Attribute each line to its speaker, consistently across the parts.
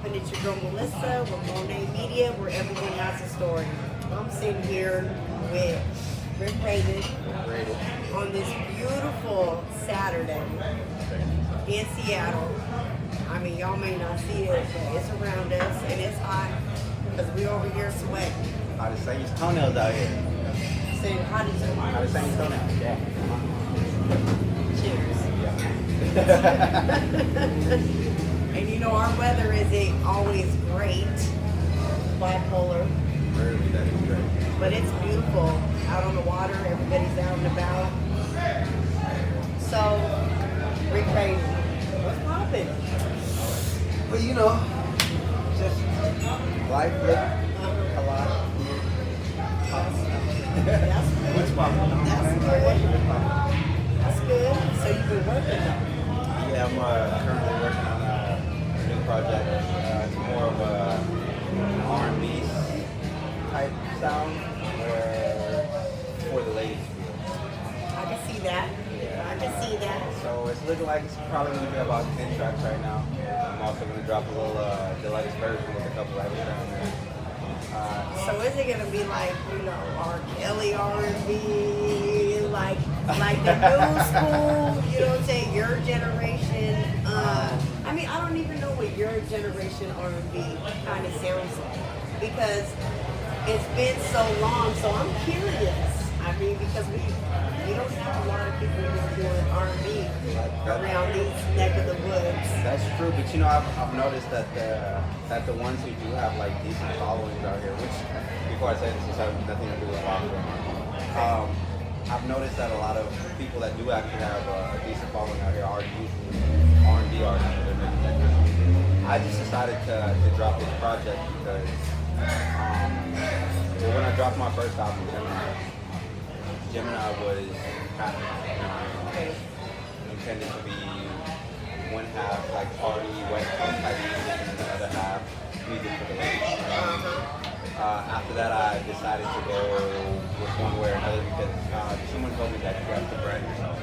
Speaker 1: poppin'? It's your girl Melissa with Monae Media, where everyone has a story. I'm sitting here with RickRated on this beautiful Saturday in Seattle. I mean, y'all may not see it, but it's around us and it's hot because we over here sweating.
Speaker 2: Hot as Satan's toenails out here.
Speaker 1: Saying hot as
Speaker 2: Hot as Satan's toenails, yeah.
Speaker 1: Cheers.
Speaker 2: Yeah.
Speaker 1: And you know, our weather isn't always great, bipolar,
Speaker 2: Rarely that is great.
Speaker 1: but it's beautiful out on the water. Everybody's out and about. So, RickRated, what's poppin'?
Speaker 2: Well, you know, just life, a lot.
Speaker 1: That's good.
Speaker 2: What's poppin'?
Speaker 1: That's good. That's good. So you've been working though.
Speaker 2: Yeah, I'm currently working on a new project. It's more of a R&B type sound, where for the ladies field.
Speaker 1: I can see that. I can see that.
Speaker 2: So it's looking like it's probably going to be about 10 tracks right now. I'm also going to drop a little deluxe version with a couple extras down there.
Speaker 1: So is it gonna be like, you know, R. Kelly R&B, like the new school, you know what I'm saying, your generation? I mean, I don't even know what your generation R&B kind of sounds like because it's been so long. So I'm curious. I mean, because we don't have a lot of people who are doing R&B around these neck of the woods.
Speaker 2: That's true, but you know, I've noticed that the ones who do have like decent followings out here, which before I say this has nothing to do with following, I've noticed that a lot of people that do actually have a decent following out here are usually R&B artists. I just decided to drop this project because well, when I dropped my first album, Gemini was intended to be one half like party, West Coast type music, and the other half music for the ladies. After that, I decided to go with one way or another because someone told me that you have to brand yourself.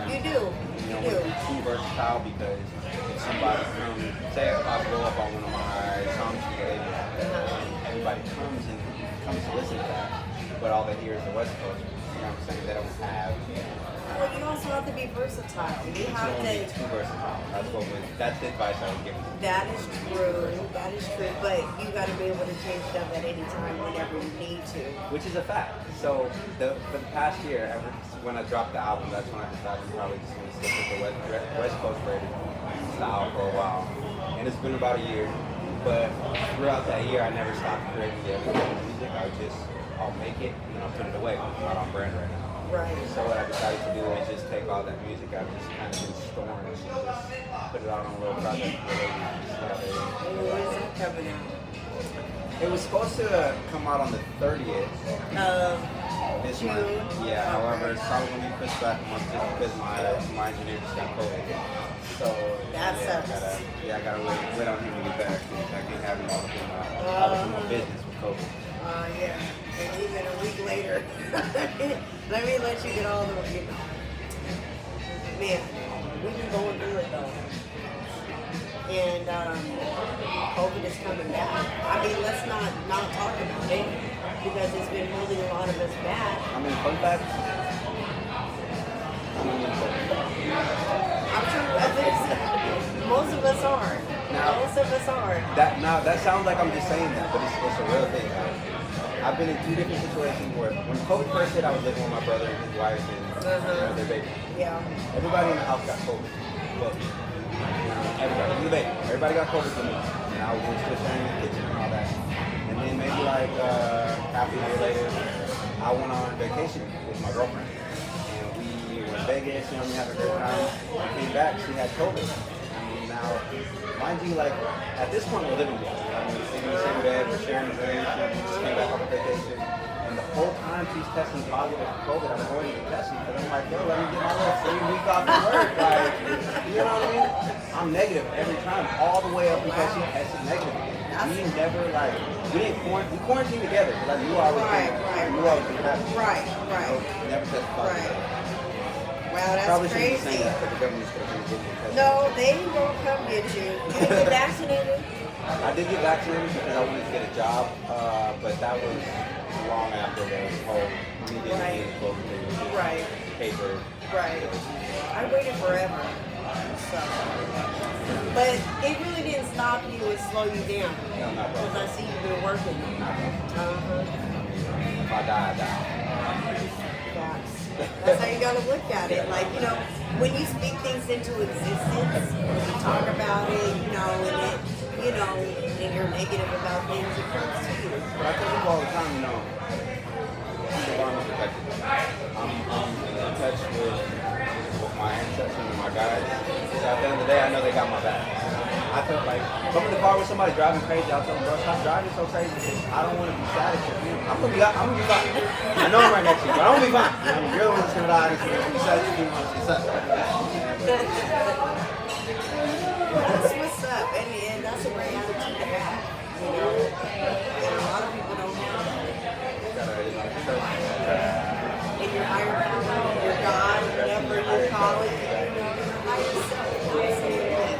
Speaker 1: You do.
Speaker 2: You know, it's too versatile because if somebody comes, say if I blow up on one of my songs for the ladies, everybody comes to listen to that. But all they hear is the West Coast. You know what I'm saying? They don't have.
Speaker 1: Well, you also have to be versatile. You have
Speaker 2: don't
Speaker 1: to.
Speaker 2: be too versatile. That's the advice I would give.
Speaker 1: That is true. That is true. But you got to be able to change it up at any time, whenever you need to.
Speaker 2: Which is a fact. So for the past year, when I dropped the album, that's when I decided probably just going to stick with the West Coast rated style for a while. And it's been about a year. But throughout that year, I never stopped creating the other music. I'll make it and I'll put it away. It's not on brand right now.
Speaker 1: Right.
Speaker 2: So what I decided to do is just take all that music I've just kind of been storing and just put it out on a little project.
Speaker 1: When is it coming out?
Speaker 2: It was supposed to come out on the 30th this
Speaker 1: June.
Speaker 2: month. Yeah, however, it's probably going to be pushed back a month just because my engineer just got COVID. So
Speaker 1: That sucks.
Speaker 2: I gotta wait on him to get back. I can't have him all up in my business with COVID.
Speaker 1: Yeah. And even a week later, let me let you get all the, you know. Man, we've been going through it though. And COVID is coming back. I mean, let's not talk about it because it's been holding a lot of us back.
Speaker 2: I mean, fun fact.
Speaker 1: I'm sure most of us are. Most of us are.
Speaker 2: That sounds like I'm just saying that, but it's a real thing. I've been in two different situations where when COVID first hit, I was living with my brother and his wife and their baby.
Speaker 1: Yeah.
Speaker 2: Everybody in the house got COVID. But everybody, even the baby. Everybody got COVID from me. And I was still sharing in the kitchen and all that. And then maybe like half a year later, I went on vacation with my girlfriend. And we were in Vegas, you know, we had a great time. I came back, she had COVID. Now, mind you, like, at this point, we're living together. I mean, we're sleeping in the same bed, we're sharing the bed, she just came back on vacation. And the whole time she's testing positive for COVID, I'm going to get tested because I'm like, yo, let me get my little 3 week off from work. Like, you know what I mean? I'm negative every time, all the way up because she tested negative. We never, like, we quarantined together because I knew I was going to happen.
Speaker 1: Right.
Speaker 2: Never tested positive.
Speaker 1: Wow, that's
Speaker 2: Probably shouldn't be
Speaker 1: crazy.
Speaker 2: saying that because the government's going to come get you.
Speaker 1: No, they ain't gonna come get you. You get vaccinated?
Speaker 2: I did get vaccinated because I wanted to get a job, but that was long after the whole media
Speaker 1: Right.
Speaker 2: COVID thing.
Speaker 1: Right.
Speaker 2: Paper.
Speaker 1: Right. I waited forever. So. But it really didn't stop you and slow you down.
Speaker 2: No, not
Speaker 1: Because
Speaker 2: bro.
Speaker 1: I see you've been working.
Speaker 2: Not bro.
Speaker 1: Uh-huh.
Speaker 2: If I die, I die.
Speaker 1: Facts. That's how you gotta look at it. Like, you know, when you speak things into existence, when you talk about it, you know, and it, you know, and you're negative about things, it comes to you.
Speaker 2: But I tell people all the time, you know, the environment's protected. I'm in touch with my ancestors and my guides. So at the end of the day, I know they got my back. I felt like if I'm in the car with somebody driving crazy, I'll tell them, bro, stop driving so crazy because I don't want to be sad at your funeral. I'm gonna be fine. I know I'm right next to you, but I'm gonna be fine. You know, you're the one that's gonna die. It's gonna be sad at your funeral. It's sad.
Speaker 1: That's what's up. And that's a great attitude to have. You know, and a lot of people don't have that. In your higher power, your God, whatever you call it, you know, your higher self. Absolutely.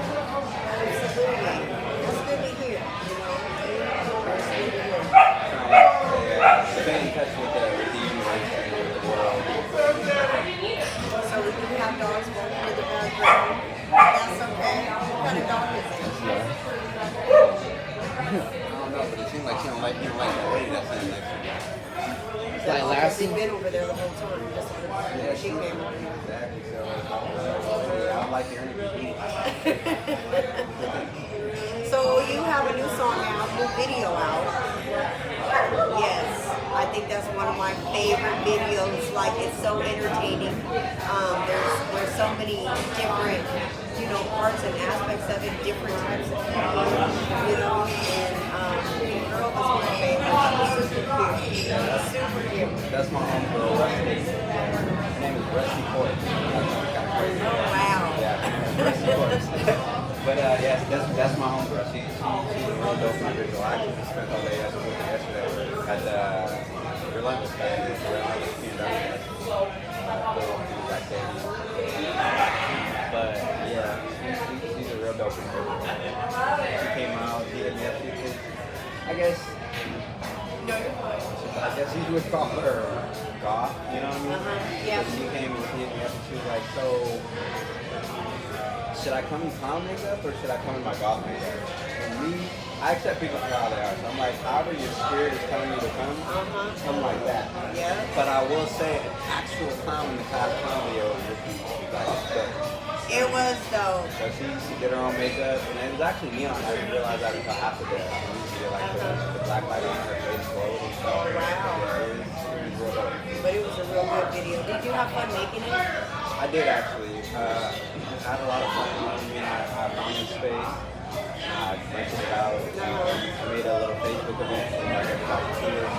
Speaker 1: Absolutely. That's good to hear, you know. That's good to hear.
Speaker 2: Stay in touch with the universe and with the world.
Speaker 1: So we do have dogs walking in the background. That's okay. What kind of dog is it?
Speaker 2: I don't know, but it seems like you don't like that lady that's in next to you.
Speaker 1: That has been over there the whole time. Just
Speaker 2: Yeah,
Speaker 1: she came over here.
Speaker 2: Exactly. So I don't like your energy.
Speaker 1: So you have a new song out, new video out. Yes, I think that's one of my favorite videos. Like, it's so entertaining. There's so many different, you know, parts and aspects of it, different types of people, you know. And the girl was my favorite. Super cute. Super cute.
Speaker 2: That's my homegirl, Rusty. Her name is Rusty Court.
Speaker 1: Oh wow.
Speaker 2: Yeah, Rusty Court. But yes, that's my homegirl. She's a real dope individual. I actually spent all day with her yesterday at the Relentless Festival, the Relentless P&W But yeah, she's a real dope individual. She came out, she hit me up. I guess you would call her goth, you know what I mean?
Speaker 1: Yeah.
Speaker 2: But she came and hit me up and she was like, so should I come in clown makeup or should I come in my goth makeup? And me, I accept people for how they are. So I'm like, however your spirit is telling you to come like that.
Speaker 1: Yeah.
Speaker 2: But I will say an actual clown in the class clown video would be like dope.
Speaker 1: It was though.
Speaker 2: So she did her own makeup, and it was actually neon. I didn't realize that until after that. And she did like the black light on her face glowed and stuff.
Speaker 1: Oh, wow.
Speaker 2: Yeah, it was real dope.
Speaker 1: But it was a real good video. Did you have fun making it?
Speaker 2: I did actually. I had a lot of fun. You know what I mean? I found this space. I rented it out. I made a little Facebook event and like everybody could.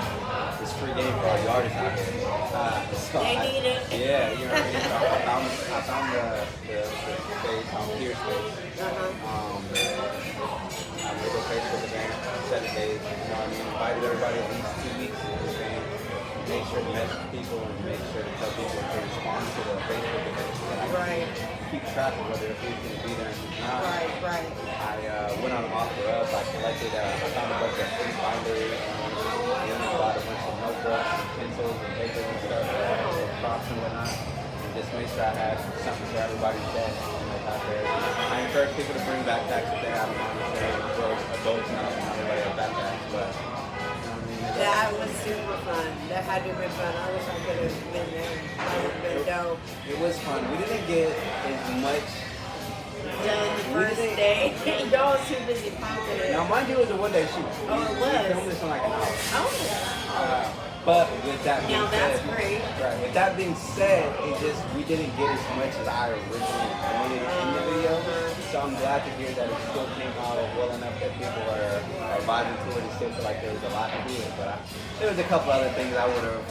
Speaker 2: This free game for all the artists out there. So
Speaker 1: They need it.
Speaker 2: Yeah, you know what I mean? So I found the space, peer space. I made a Facebook event, set a date, you know what I mean? Invited everybody at least 2 weeks to the event. Make sure to message people and make sure to tell people to respond to the Facebook event. And I
Speaker 1: Right.
Speaker 2: keep track of whether who's going to be there and who's not.
Speaker 1: Right.
Speaker 2: I went on offer up. I collected, I found a bunch of free binders. I bought a bunch of notebooks and pencils and papers and stuff, props and whatnot. And just made sure I had something for everybody's desk. Out there. I encourage people to bring backpacks if they have them on. Adults now, not everybody has backpacks, but you know what I mean?
Speaker 1: That was super fun. That had to have been fun. I wish I could have been there. That would have been dope.
Speaker 2: It was fun. We didn't get as much
Speaker 1: Done the first day. Y'all was too busy popping it.
Speaker 2: Now, mind you, it was a one-day shoot.
Speaker 1: Oh, it was?
Speaker 2: We filmed this in like an hour.
Speaker 1: Oh.
Speaker 2: But with that being
Speaker 1: Now that's great.
Speaker 2: Right. With that being said, we didn't get as much as I originally wanted in the video. So I'm glad to hear that it still came out well enough that people are vibing to it and still feel like there was a lot to it. But there was a couple other things I would have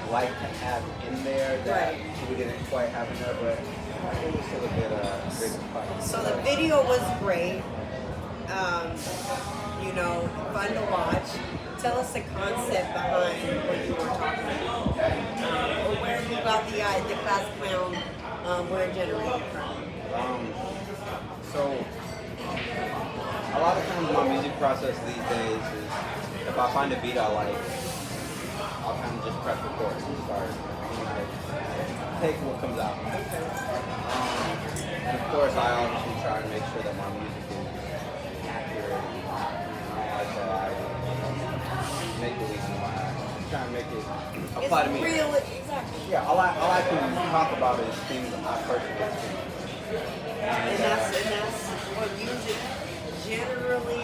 Speaker 2: liked to have in there that we didn't quite have in there, but it was still a good fun.
Speaker 1: So the video was great. You know, fun to watch. Tell us the concept behind what you were talking about. Or where you got the class clown where it generated from?
Speaker 2: So a lot of times my music process these days is if I find a beat I like, I'll kind of just press record and start, take what comes out. And of course, I obviously try to make sure that my music is accurate. Like that, I make believe in my trying to make it apply to me.
Speaker 1: Real, exactly.
Speaker 2: Yeah, all I can talk about is things that I personally experience.
Speaker 1: And that's what music generally,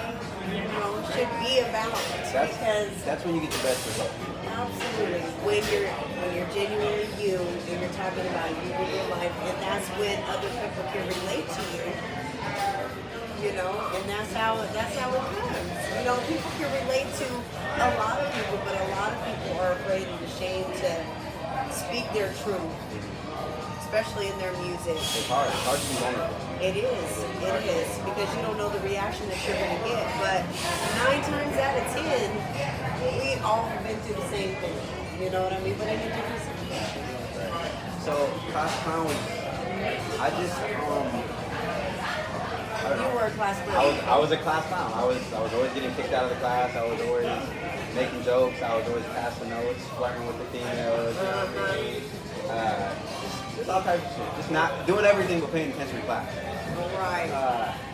Speaker 1: should be about. Because
Speaker 2: that's when you get the best result.
Speaker 1: absolutely, when you're genuinely you, and you're talking about you in your life, and that's when other people can relate to you. And that's how it comes. People can relate to a lot of people, but a lot of people are afraid and ashamed to speak their truth, especially in their music.
Speaker 2: It's hard to be vulnerable.
Speaker 1: It is, because you don't know the reaction that you're going to get. But 9 times out of 10, we all have been through the same thing. You know what I mean? But in a different situation.
Speaker 2: Right. So class clown was, I just
Speaker 1: You were a class clown.
Speaker 2: I was a class clown. I was always getting kicked out of the class. I was always making jokes. I was always passing notes, flirting with the females. Just all types of shit. Just not doing everything but paying attention to class.
Speaker 1: Right.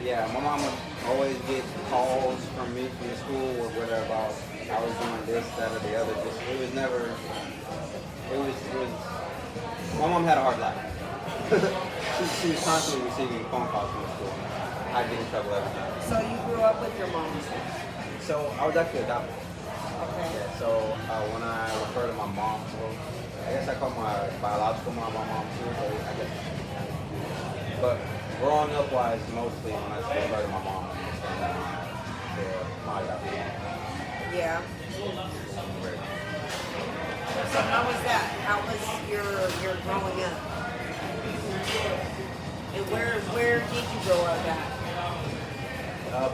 Speaker 2: Yeah, my mom would always get calls from me from the school or whatever about I was doing this, that, or the other. It was never. It was. My mom had a hard life. she was constantly receiving phone calls from the school. I'd get in trouble every time.
Speaker 1: So you grew up with your mom?
Speaker 2: So I was actually adopted.
Speaker 1: Okay.
Speaker 2: Yeah, so when I refer to my mom, well, I guess I call my biological mom my mom too, so I guess. But growing up wise, mostly when I refer to my mom, my adopted mom.
Speaker 1: Yeah. So how was that? How was your growing up? And where did you grow up at?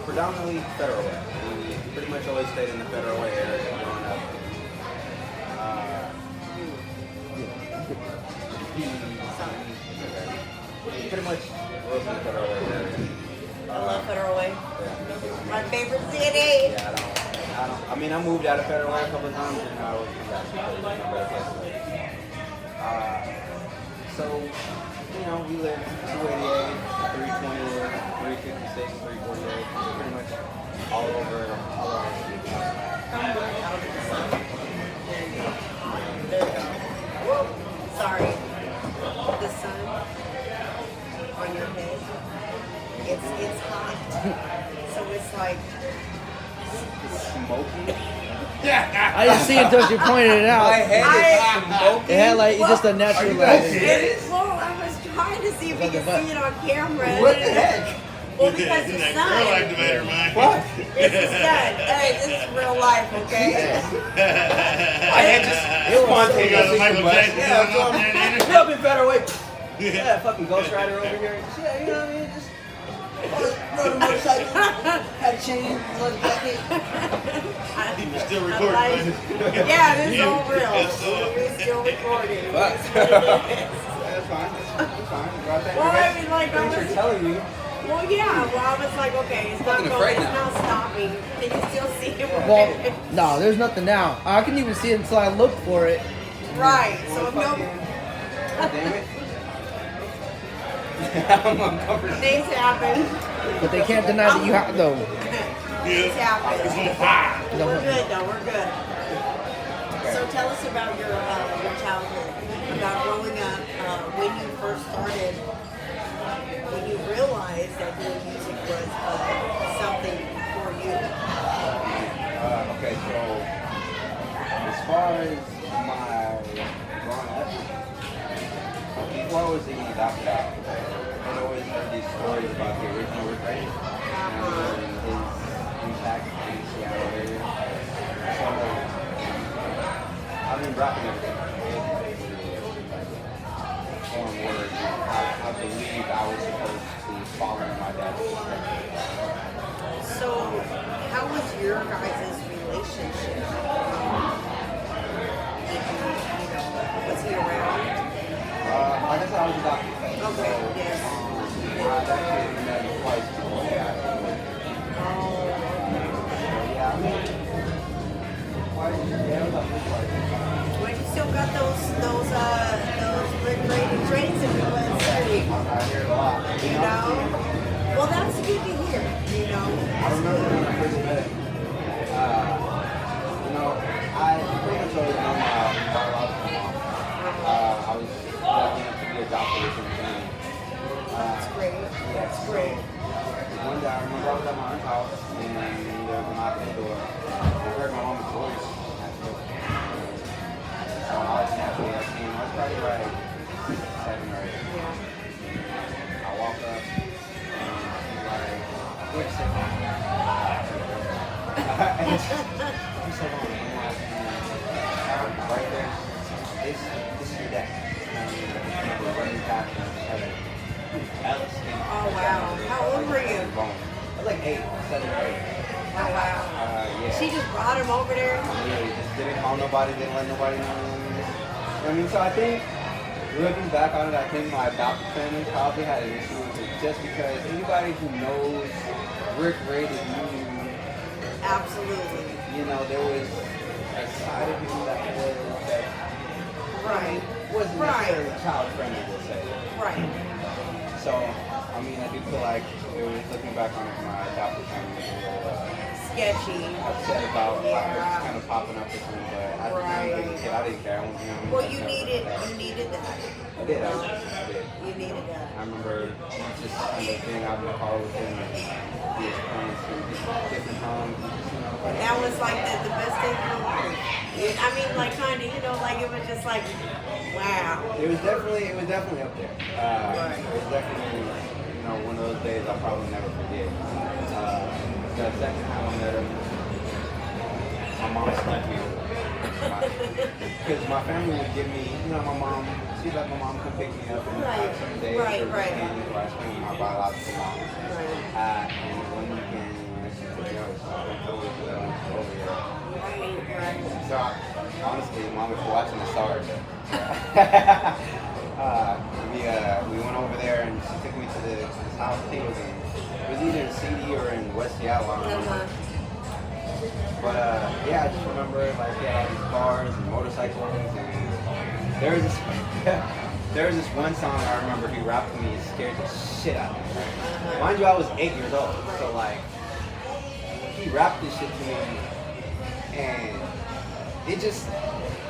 Speaker 2: Predominantly Federal Way. We pretty much always stayed in the Federal Way area growing up. Pretty much grew up in the Federal Way area.
Speaker 1: I love Federal Way.
Speaker 2: Yeah.
Speaker 1: My favorite city.
Speaker 2: Yeah, I mean, I moved out of Federal Way a couple of times and I would come back because it's a better place to live. So, we lived 288, 320, 356, 348, pretty much all over.
Speaker 1: There you go. Woo. Sorry. The sun on your head. It's hot. So it's like
Speaker 2: Smoky.
Speaker 3: I didn't see it until you pointed it out.
Speaker 2: My head is smoky.
Speaker 3: It had like just a natural light.
Speaker 1: Well, I was trying to see if we could see it on camera.
Speaker 2: What the heck?
Speaker 1: Well, because the
Speaker 4: That
Speaker 1: sun.
Speaker 4: girl activator, man.
Speaker 2: What?
Speaker 1: It's the sun. Hey, this is real life, okay?
Speaker 2: My head just
Speaker 4: You got a Michael Jackson
Speaker 2: Yeah,
Speaker 4: going on there,
Speaker 2: I
Speaker 4: ain't
Speaker 2: grew up in Federal Way. Yeah, fucking Ghost Rider over here. Yeah, you know what I mean? Just rode a motorcycle, had a chain, was a jacket.
Speaker 4: You're still recording, man.
Speaker 1: Yeah, this is all real.
Speaker 4: Yes, sir.
Speaker 1: We're still recording.
Speaker 2: That's fine. That's fine.
Speaker 1: Well, I mean, like, I
Speaker 2: Thanks for
Speaker 1: was,
Speaker 2: telling me.
Speaker 1: well, yeah, well, I was like, okay, it's not
Speaker 2: fucking
Speaker 1: going,
Speaker 2: afraid
Speaker 1: it's
Speaker 2: now.
Speaker 1: not stopping. Can you still see it?
Speaker 3: Well, no, there's nothing now. I couldn't even see it until I looked for it.
Speaker 1: Right, so if no,
Speaker 2: God damn it. I'm uncomfortable.
Speaker 1: things happen.
Speaker 3: But they can't deny that you have though.
Speaker 1: Things happen.
Speaker 4: It's on fire.
Speaker 1: We're good though, we're good. So tell us about your childhood, about growing up, when you first started, when you realized that doing music was something for you.
Speaker 2: Okay, so as far as my growing up, before I was even adopted out, I'd always heard these stories about the original RickRated and his impact in the Seattle area. So I've been dropping everything. On words, I believe I was supposed to follow my dad's footsteps.
Speaker 1: So how was your guys' relationship? Was he around?
Speaker 2: Like I said, I was adopted.
Speaker 1: got those RickRated trains in the West City.
Speaker 2: I hear a lot.
Speaker 1: You know? Well, that's good to hear. You know?
Speaker 2: I remember when I first met him. You know, I pretty much always known my biological mom. I was lucky enough to be adopted with him.
Speaker 1: That's great. That's great.
Speaker 2: One day I remember I was at my aunt's house and there was a knock at the door. I heard my mom's voice at the door. So I was naturally, I came, I was probably like 7 or 8.
Speaker 1: Yeah.
Speaker 2: I walked up and she's like, wait a second. And she said, oh, I'm like, right there. This is your dad. And we're running past and Alice.
Speaker 1: Oh, wow. How old were you?
Speaker 2: I was like 8, 7 or 8.
Speaker 1: Oh, wow.
Speaker 2: Yeah.
Speaker 1: She just brought him over there?
Speaker 2: Yeah, just didn't call nobody, didn't let nobody know. You know what I mean? So I think, looking back on it, I think my adopted family probably had an issue with it just because anybody who knows RickRated knew,
Speaker 1: Absolutely.
Speaker 2: you know, there was a side of him that
Speaker 1: Right.
Speaker 2: wasn't necessarily child friendly, we'll say.
Speaker 1: Right.
Speaker 2: So, I mean, I do feel like it was, looking back on it, my adopted family was a little
Speaker 1: Sketchy.
Speaker 2: upset about how
Speaker 1: Yeah.
Speaker 2: it's kind of popping up with me, but I didn't care. I didn't care. I was young.
Speaker 1: Well, you needed that.
Speaker 2: I did. I did.
Speaker 1: You needed that.
Speaker 2: I remember just being out in the car with him and he was playing some different songs. You know,
Speaker 1: And that was like the best thing for life. I mean, like kind of, you know, like it was just like, wow.
Speaker 2: It was definitely up there.
Speaker 1: Right.
Speaker 2: It was definitely, you know, one of those days I'll probably never forget. The second time I met him, my mom slept me over. Because my family would give me, you know, my mom, she let my mom come pick me up and
Speaker 1: Right.
Speaker 2: some days
Speaker 1: Right,
Speaker 2: or
Speaker 1: right.
Speaker 2: weekends where I spent with my biological mom.
Speaker 1: Right.
Speaker 2: And one weekend when she took me over, so I went over to that over here.
Speaker 1: Right.
Speaker 2: So honestly, mom, if you're watching the stars, we went over there and she took me to this house. I think it was either in CD or in West Seattle. I don't remember. But yeah, I just remember like he had all these cars and motorcycles, and there was this there was this one song I remember he rapped to me. It scared the shit out of me. Right? Mind you, I was 8 years old, so like he rapped this shit to me, and it just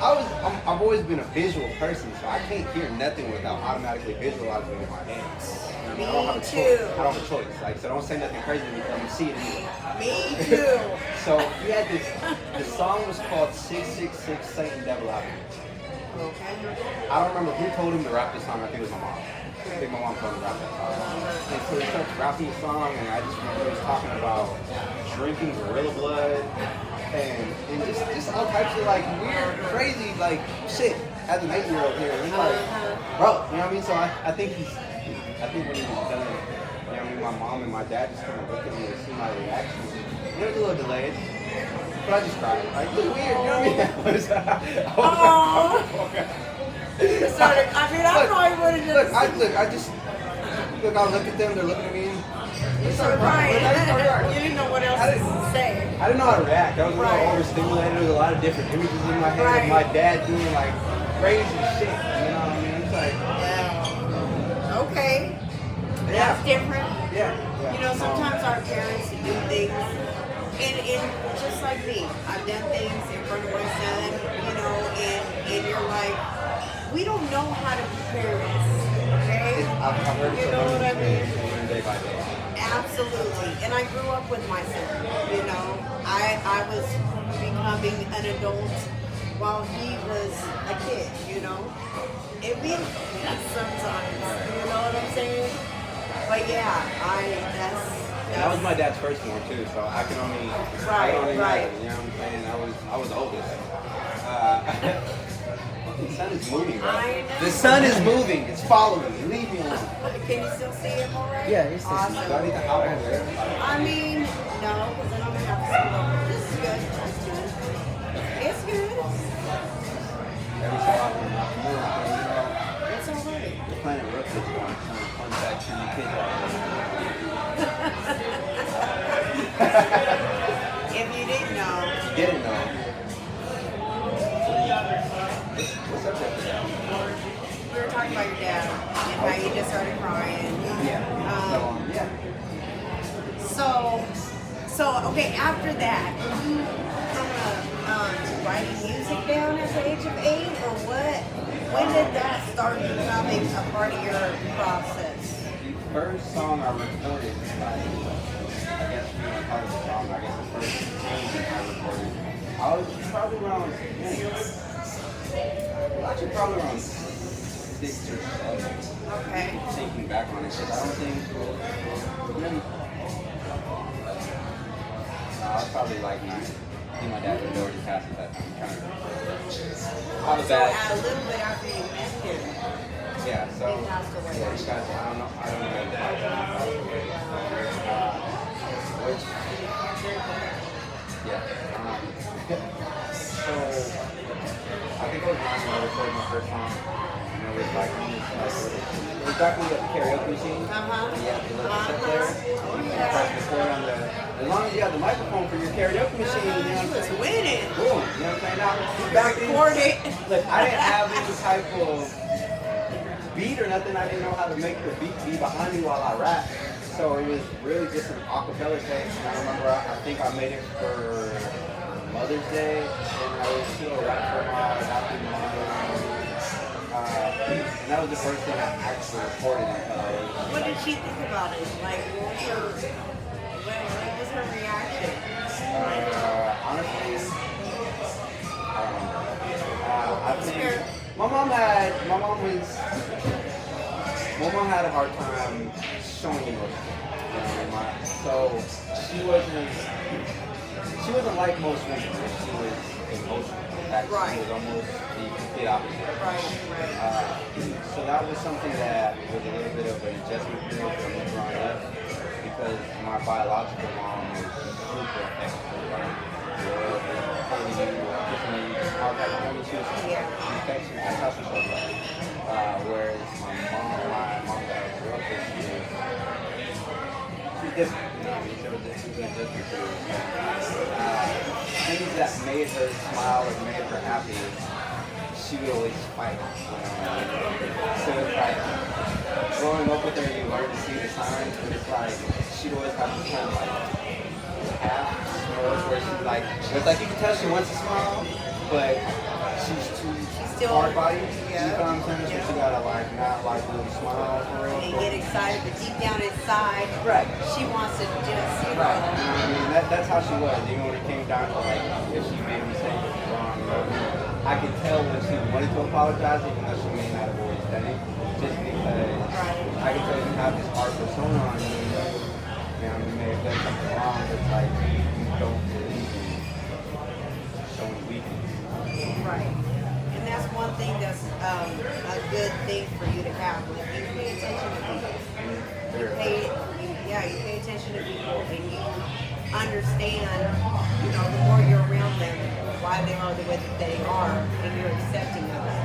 Speaker 2: I've always been a visual person, so I can't hear nothing without automatically visualizing it in my head.
Speaker 1: Me
Speaker 2: I don't have a
Speaker 1: too.
Speaker 2: choice. I don't have a choice. Like, so don't say nothing crazy to me because I'm gonna see it anyway.
Speaker 1: Me too.
Speaker 2: So he had this. The song was called 666 Satan Devil Out.
Speaker 1: Okay.
Speaker 2: I don't remember who told him to rap this song. I think it was my mom. I think my mom told him to rap that song. And so he starts rapping the song, and I just remember he was talking about drinking gorilla blood and just all types of like weird, crazy like shit as an 8-year-old here. And it's like, bro, you know what I mean? So I think when he was done, you know what I mean, my mom and my dad just kind of looked at me and see my reaction. It was a little delayed, but I just cried. Like, it was weird, you know what I mean?
Speaker 1: I mean, I probably would have just.
Speaker 2: Look, I look at them, they're looking at me.
Speaker 1: You started crying. You didn't know what else to say.
Speaker 2: I didn't know how to react. I was a little overstimulated. There was a lot of different images in my head of my dad doing like crazy shit. You know what I mean? It's like,
Speaker 1: wow. Okay. That's different.
Speaker 2: Yeah.
Speaker 1: You know, sometimes our parents do things, and just like me, I've done things in front of my son, you know, and you're like, we don't know how to prepare this, okay?
Speaker 2: I've heard
Speaker 1: You know what I mean?
Speaker 2: Day by day.
Speaker 1: Absolutely. And I grew up with my son, you know. I was becoming an adult while he was a kid, you know. It means sometimes, you know what I'm saying? But yeah,
Speaker 2: that was my dad's first one too, so I can only imagine, you know what I'm saying? I was the oldest. The sun is moving, bro. The sun is moving. It's following me. Leave me alone.
Speaker 1: Can you still see him all right?
Speaker 3: Yeah, it's
Speaker 1: awesome.
Speaker 2: Do I need to hop over there?
Speaker 1: I mean, no, because then I'm going to have to scoot over. This is good. That's good. It's good.
Speaker 2: Every so often, you know,
Speaker 1: It's all right.
Speaker 2: the planet Rook is going to turn fun back to the kids out
Speaker 1: If you didn't know.
Speaker 2: there. You didn't know. What's up?
Speaker 1: talk about your dad and how you just started crying.
Speaker 2: Yeah. Yeah.
Speaker 1: So okay, after that, were you kind of writing music down at the age of 8, or what? When did that start becoming a part of your process?
Speaker 2: The first song I recorded, like, I guess you want to call it a song, I guess the first tune I recorded, I was probably around, actually probably around 6 or 7.
Speaker 1: Okay.
Speaker 2: Thinking back on it, because I don't think, I was probably like 9. I think my dad was already passed at that time. I'm trying to remember. All the
Speaker 1: So
Speaker 2: bad.
Speaker 1: a little bit after you met him.
Speaker 2: Yeah, so
Speaker 1: He passed away.
Speaker 2: yeah, you guys, I don't know which, yeah, so I think it was mine when I recorded my first song, and it was like on this, it was back when we had the karaoke machine.
Speaker 1: Uh-huh.
Speaker 2: Yeah, the little set there. You can press record on the, as long as you have the microphone for your karaoke machine, you know
Speaker 1: He
Speaker 2: what I'm
Speaker 1: was
Speaker 2: saying?
Speaker 1: winning.
Speaker 2: Boom, you know what I'm saying? Now, back then,
Speaker 1: Record it.
Speaker 2: look, I didn't have any type of beat or nothing. I didn't know how to make the beat be behind me while I rap. So it was really just an acapella thing. And I remember I think I made it for Mother's Day, and I was still rap for my adopted mom. And that was the first thing I actually recorded in college.
Speaker 1: What did she think about it? Like, what was her reaction?
Speaker 2: Honestly, I don't know. I think my mom had a hard time showing emotion. So she wasn't like most women. She was emotional.
Speaker 1: Right.
Speaker 2: She was almost the complete opposite.
Speaker 1: Right.
Speaker 2: So that was something that was a little bit of an adjustment period for me growing up, because my biological mom was super affectionate. She was affectionate. That's how she showed love. Whereas my mom that I grew up with, she was different. She was a different period. Things that made her smile or made her happy, she would always fight. So it's like growing up with her, you learn to see the signs, but it's like she'd always have this kind of like half smirk where she's like, it's like you can tell she wants to smile, but she's
Speaker 1: still
Speaker 2: hard body.
Speaker 1: Yeah.
Speaker 2: You know what I'm saying? So she gotta like not like really smile for real.
Speaker 1: And get excited, but deep down inside,
Speaker 2: Right.
Speaker 1: she wants to just,
Speaker 2: Right. I mean, that's how she was. Even when it came down to like, if she made a mistake or was wrong, you know, I could tell when she wanted to apologize, even though she may not have always done it, just because I could tell you have this hard persona on you. You know, you may have done something wrong, but it's like you don't believe in showing weakness.
Speaker 1: right. And that's one thing that's a good thing for you to have. Like, you pay attention to people. You pay attention to people, and you understand, the more you're around them, why they are the way that they are, and you're accepting of it.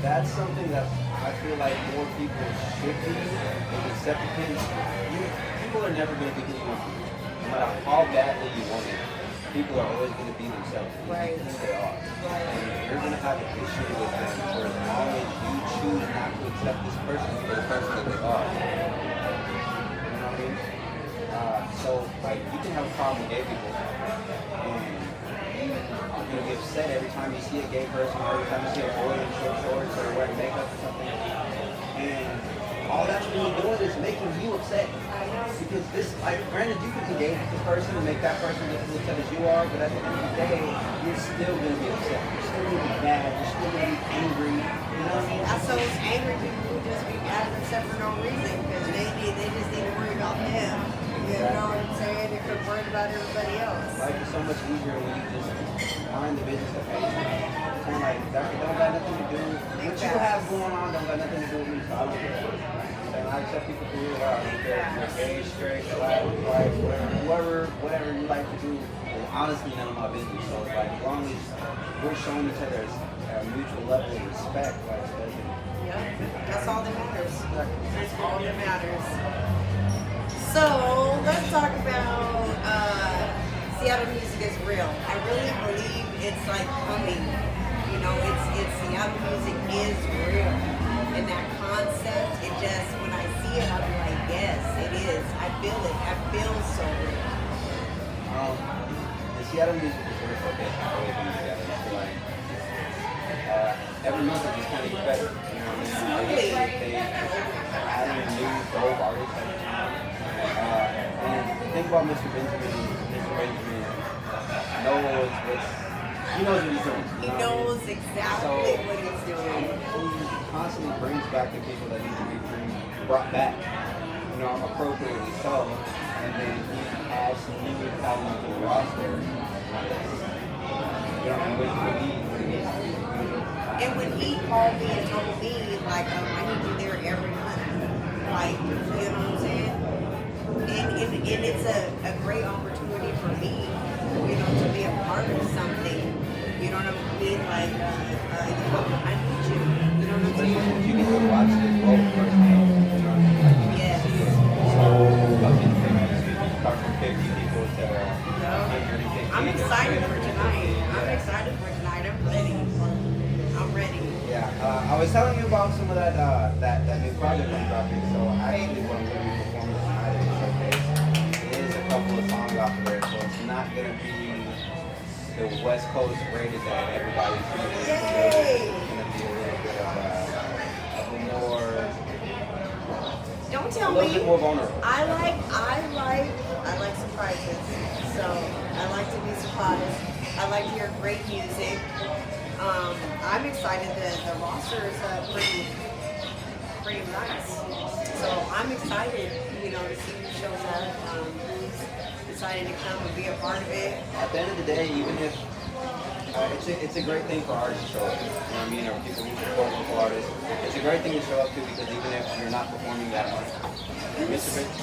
Speaker 2: That's something that I feel like more people should be, is accepting things. People are never going to be who you want. No matter how badly you want it, people are always going to be themselves.
Speaker 1: Right.
Speaker 2: Who they are. And you're going to have an issue with them for as long as you choose not to accept this person for the person that they are. You know what I mean? So, like, you can have a problem with gay people, and you're going to get upset every time you see a gay person, or every time you see a boy in short shorts or wearing makeup or something. And all that's really doing is making you upset. Because this, like, granted, you can engage with this person and make that person just as upset as you are, but at the end of the day, you're still going to be upset. You're still going to be mad. You're still going to be angry. You know what I mean?
Speaker 1: So it's angry people who just be mad at themselves for no reason, because they just need to worry about them. You know what I'm saying? They're concerned about everybody else.
Speaker 2: Life is so much easier when you just mind the business of patience. And like, that don't got nothing to do. What you have going on don't got nothing to do with me, so I don't care. And I accept people for who they are. I don't care if you're gay, straight, black, white, whatever you like to do. It's honestly none of my business. So it's like, as long as we're showing each other a mutual level of respect, like,
Speaker 1: Yep, that's all that matters. That's all that matters. So let's talk about Seattle music is real. I really believe it's like coming. It's Seattle music is real. and that concept, it just, when I see it, I'll be like, yes, it is. I feel it. I feel so rich.
Speaker 2: The Seattle music is sort of focused away from Seattle. I feel like every month it just kind of gets better. You know what I mean? They add in new dope artists every time. And think about Mr. Benjamin. Mr. Benjamin knows he knows what he's doing.
Speaker 1: He knows exactly what he's doing.
Speaker 2: He constantly brings back the people that need to be brought back, you know, appropriately so. And then he adds new talent to the roster. You know, when he needs to be.
Speaker 1: And when he called me and told me, like, I need you there every month, like, you know what I'm saying? And it's a great opportunity for me, you know, to be a part of something. You know what I mean? Like, you know, I need you. You know what I'm saying?
Speaker 2: You get to watch the growth firsthand. You know what I mean?
Speaker 1: Yes.
Speaker 2: So, fucking start from 50 people to 150.
Speaker 1: I'm excited for tonight. I'm excited for tonight. I'm ready. I'm ready.
Speaker 2: Yeah, I was telling you about some of that new project I'm dropping. So actually, what I'm going to be performing tonight in the showcase is a couple of songs off of there. So it's not going to be the West Coast rated that everybody's familiar with. It's going to be a little bit of a more,
Speaker 1: Don't tell
Speaker 2: a little
Speaker 1: me.
Speaker 2: bit more vulnerable.
Speaker 1: I like surprises. So I like to be surprised. I like to hear great music. I'm excited that the roster is pretty nice. So I'm excited, you know, to see who shows up, who's decided to come and be a part of it.
Speaker 2: At the end of the day, even if it's a great thing for artists to show up to, you know what I mean, or people who support local artists. It's a great thing to show up to because even if you're not performing that much,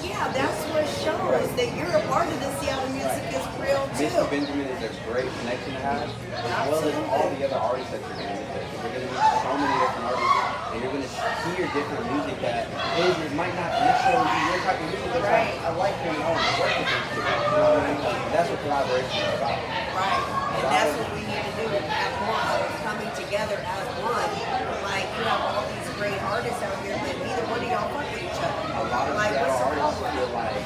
Speaker 1: Yeah, that's what shows that you're a part of the Seattle music is real too.
Speaker 2: Mr. Benjamin is a great connection to have, as well as all the other artists that you're going to meet. You're going to meet so many different artists, and you're going to hear different music that it might not necessarily be your type of music, but
Speaker 1: Right.
Speaker 2: I like him and I want to work with him too. You know what I mean? That's what collaboration is about.
Speaker 1: Right. And that's what we need to do as one, coming together as one. Like, you have all these great artists out here, but neither one of y'all fuck with each other.
Speaker 2: A lot of
Speaker 1: Like, what's the
Speaker 2: Seattle artists
Speaker 1: problem?
Speaker 2: feel like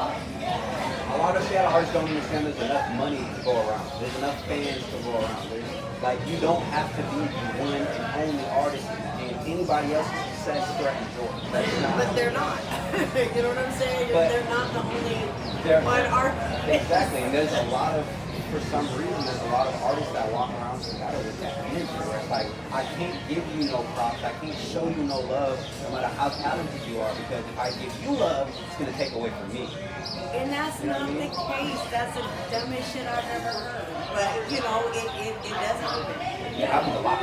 Speaker 2: a lot of Seattle artists don't understand there's enough money to go around. There's enough fans to go around. There's like you don't have to be the one and only artist and anybody else's success threatens yours. That's not.
Speaker 1: But they're not. You know what I'm saying?
Speaker 2: But
Speaker 1: They're not the only
Speaker 2: they're-
Speaker 1: one artist.
Speaker 2: Exactly, and there's a lot of, for some reason, there's a lot of artists that walk around Seattle with that energy where it's like, I can't give you no props, I can't show you no love, no matter how talented you are, because if I give you love, it's going to take away from me.
Speaker 1: And that's not the case. That's the dumbest shit I've ever heard. But, you know, it does happen.
Speaker 2: It happens a lot.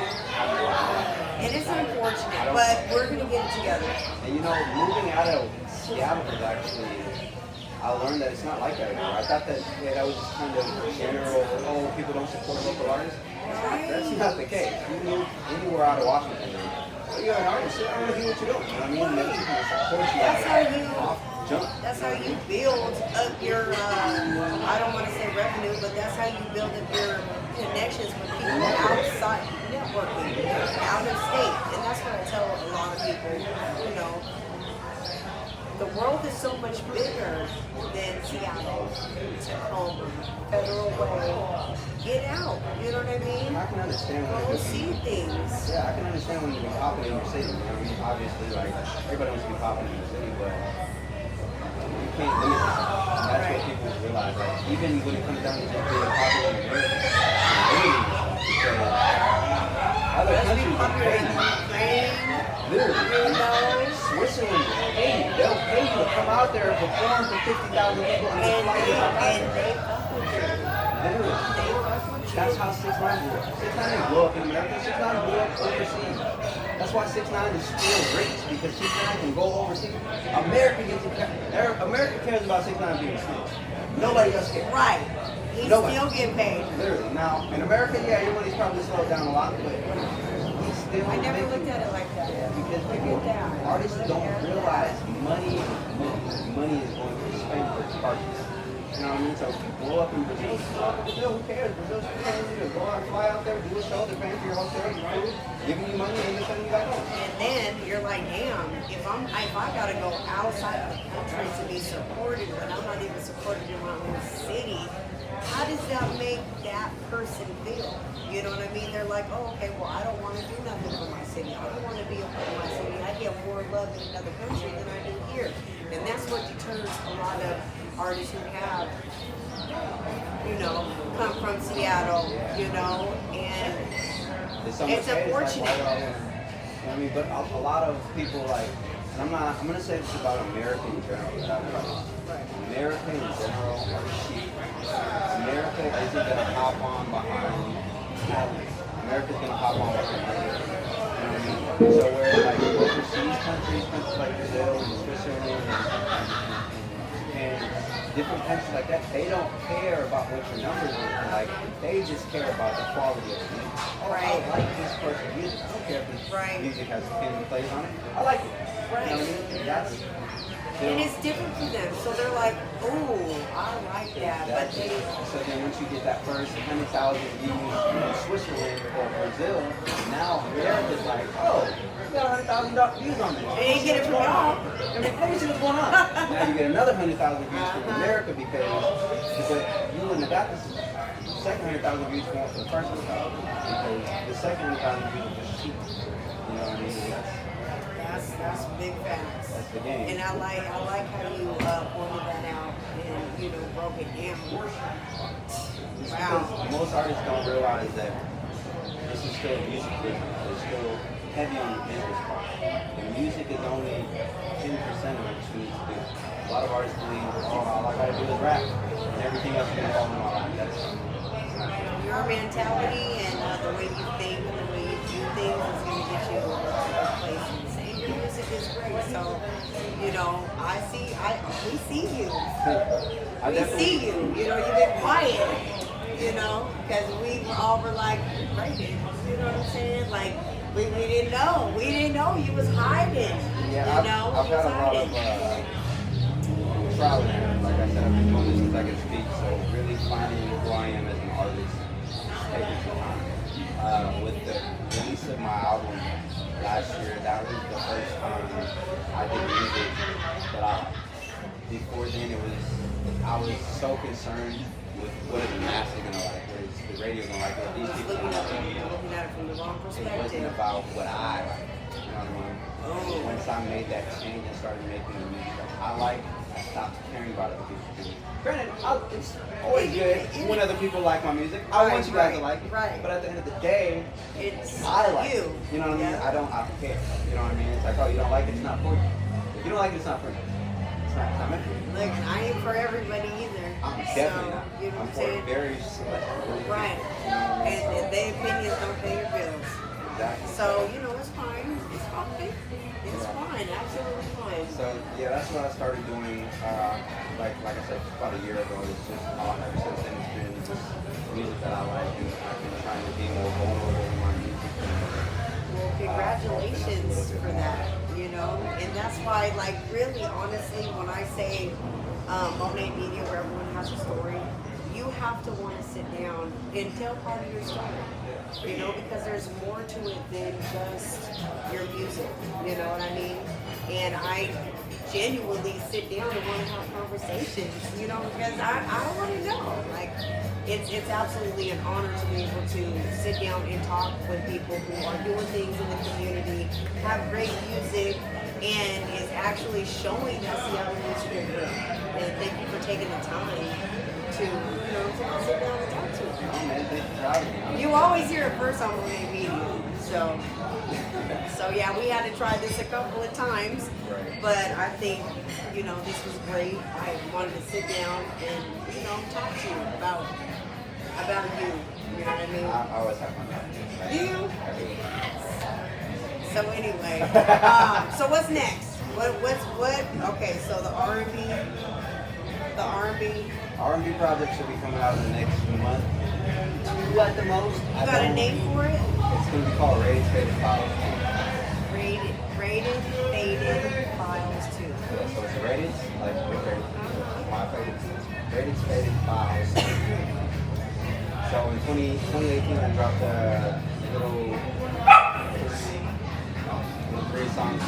Speaker 1: And it's unfortunate, but we're going to get it together.
Speaker 2: And you know, moving out of Seattle was actually, I learned that it's not like that anymore. I thought that that was just kind of general, oh, people don't support local artists. That's not the case. You move anywhere out of Washington, you're an artist, I want to do what you're doing. You know what I mean? There's people that support you.
Speaker 1: That's how you,
Speaker 2: Jump.
Speaker 1: that's how you build up your, I don't want to say revenue, but that's how you build up your connections with people outside networking, out of state. And that's what I tell a lot of people, you know. The world is so much bigger than Seattle, Tacoma, Federal Way. Get out, you know what I mean?
Speaker 2: I can understand when
Speaker 1: Go
Speaker 2: you're
Speaker 1: see things.
Speaker 2: Yeah, I can understand when you're popping in your city. You know what I mean? Obviously, like, everybody wants to be popping in your city, but you can't limit yourself. That's what people realize. Like, even when it comes down to just being popular in America, you're limiting yourself because other
Speaker 1: Let's be
Speaker 2: countries will
Speaker 1: popular
Speaker 2: pay
Speaker 1: in
Speaker 2: you.
Speaker 1: Ukraine,
Speaker 2: Literally.
Speaker 1: you know?
Speaker 2: Switzerland will pay you. They'll pay you to come out there and perform for 50,000 people and
Speaker 1: And
Speaker 2: fly you out
Speaker 1: they
Speaker 2: there.
Speaker 1: fuck with you.
Speaker 2: Literally.
Speaker 1: They fuck with you.
Speaker 2: That's how 6ix9ine blew up. 6ix9ine didn't blow up in America. 6ix9ine blew up overseas. That's why 6ix9ine is still great because 6ix9ine can go overseas. America cares about 6ix9ine being a snitch. Nobody else cares.
Speaker 1: Right. He's
Speaker 2: Nobody.
Speaker 1: still getting paid.
Speaker 2: Literally. Now in America, yeah, your money's probably slowed down a lot, but he's still.
Speaker 1: I never
Speaker 2: making-
Speaker 1: looked at it like that.
Speaker 2: Yeah, because
Speaker 1: Look
Speaker 2: people,
Speaker 1: at that.
Speaker 2: artists don't realize money is money. Money is going to be spent for parties. You know what I mean? So if you blow up in Brazil, who cares? Brazil's paying you to go out, fly out there, do a show, they're paying for your hotel, your food, giving you money, and they're sending you back home.
Speaker 1: And then you're like, damn, if I gotta go outside of the country to be supported when I'm not even supported in my own city, how does that make that person feel? You know what I mean? They're like, oh, okay, well, I don't want to do nothing for my city. I don't want to be a part of my city. I get more love in another country than I do here. And that's what deters a lot of artists who have, you know, come from Seattle, you know, and it's unfortunate.
Speaker 2: Like, you know what I mean? But a lot of people like, and I'm gonna say this about America in general. America in general are sheep. America isn't gonna hop on behind talent. America's gonna hop on behind money. You know what I mean? So where like overseas countries like Brazil and Switzerland and different countries like that, they don't care about what your numbers are. Like they just care about the quality of the music. Oh, I like this person's music. I don't care if this music has 10 plays on it. I like it.
Speaker 1: Right.
Speaker 2: You know what I mean? That's,
Speaker 1: and it's different for them. So they're like, oh, I like that. But they...
Speaker 2: So then once you get that first 100,000 views in Switzerland or Brazil, now America's like, oh, you got 100,000 views on this.
Speaker 1: They ain't get it from y'all.
Speaker 2: I mean, let me see what's going on. Now you get another 100,000 views from America because you wouldn't have got this second 100,000 views for the first 100,000 because the second 100,000 views are just cheap. You know what I mean?
Speaker 1: That's big facts.
Speaker 2: That's the game.
Speaker 1: And I like how you pointed that out and you know broke it down. Wow.
Speaker 2: Most artists don't realize that this is still a music business. It's still heavy on the business part. The music is only 10% of what you need to do. A lot of artists believe, oh, all I gotta do is rap, and everything else is gonna fall in my lap. That's not true.
Speaker 1: Your mentality and the way you think and the way you do things is gonna get you to a place. Your music is great, so you know we see you. We see you. You know, you've been quiet. You know, because we all were like rated. You know what I'm saying? Like we didn't know. We didn't know you was hiding.
Speaker 2: Yeah,
Speaker 1: you know,
Speaker 2: I've had a lot of trial and error. Like I said, I've been doing this since I could speak. So really finding who I am as an artist, taking some time. With the release of my album last year, that was the first time I did music that I liked. Before then, I was so concerned with what is the masses gonna like, what is the radio gonna like, what these people gonna like.
Speaker 1: Looking at it from the wrong
Speaker 2: It
Speaker 1: perspective.
Speaker 2: wasn't about what I like. You know what I mean? Once I made that change and started making the music that I like, I stopped caring about other people's music. Granted, it's always good when other people like my music. I want you guys to like it.
Speaker 1: Right.
Speaker 2: But at the end of the day,
Speaker 1: It's
Speaker 2: I like
Speaker 1: you.
Speaker 2: it. You know what I mean? I don't care. You know what I mean? It's like, oh, you don't like it, it's not for you. If you don't like it, it's not for you. It's not meant for you.
Speaker 1: Look, I ain't for everybody either.
Speaker 2: I'm definitely not.
Speaker 1: You know
Speaker 2: I'm
Speaker 1: what I'm
Speaker 2: for
Speaker 1: saying?
Speaker 2: very select.
Speaker 1: Right. And their opinions don't pay your bills.
Speaker 2: Exactly.
Speaker 1: So, you know, it's fine. It's fine. It's fine. Absolutely fine.
Speaker 2: So yeah, that's what I started doing. Like I said, about a year ago. It's just ever since then it's been just music that I like, and I've been trying to be more vulnerable in my music.
Speaker 1: Well, congratulations for that. You know, and that's why, like, really, honestly, when I say Monae Media, where everyone has a story, you have to want to sit down and tell part of your story. You know, because there's more to it than just your music. You know what I mean? And I genuinely sit down and want to have conversations, you know, because I want to know. Like, it's absolutely an honor to be able to sit down and talk with people who are doing things in the community, have great music, and is actually showing us Seattle music is great. And thank you for taking the time to, you know, to sit down and talk to us.
Speaker 2: Oh man, thank you for having me.
Speaker 1: You always hear it first on Monae Media, so yeah, we had to try this a couple of times, but I think, you know, this was great. I wanted to sit down and, you know, talk to you about you. You know what I mean?
Speaker 2: I always have fun.
Speaker 1: Do you? So anyway, so what's next? What? Okay, so the R&B.
Speaker 2: R&B project should be coming out in the next month. Two at the most.
Speaker 1: You got a name for it?
Speaker 2: It's going to be called RickRated Files.
Speaker 1: Rated Faded Files 2.
Speaker 2: Yeah, so it's rated, like RickRated. My favorite. Rated Faded Files. So in 2018, I dropped a little three songs. I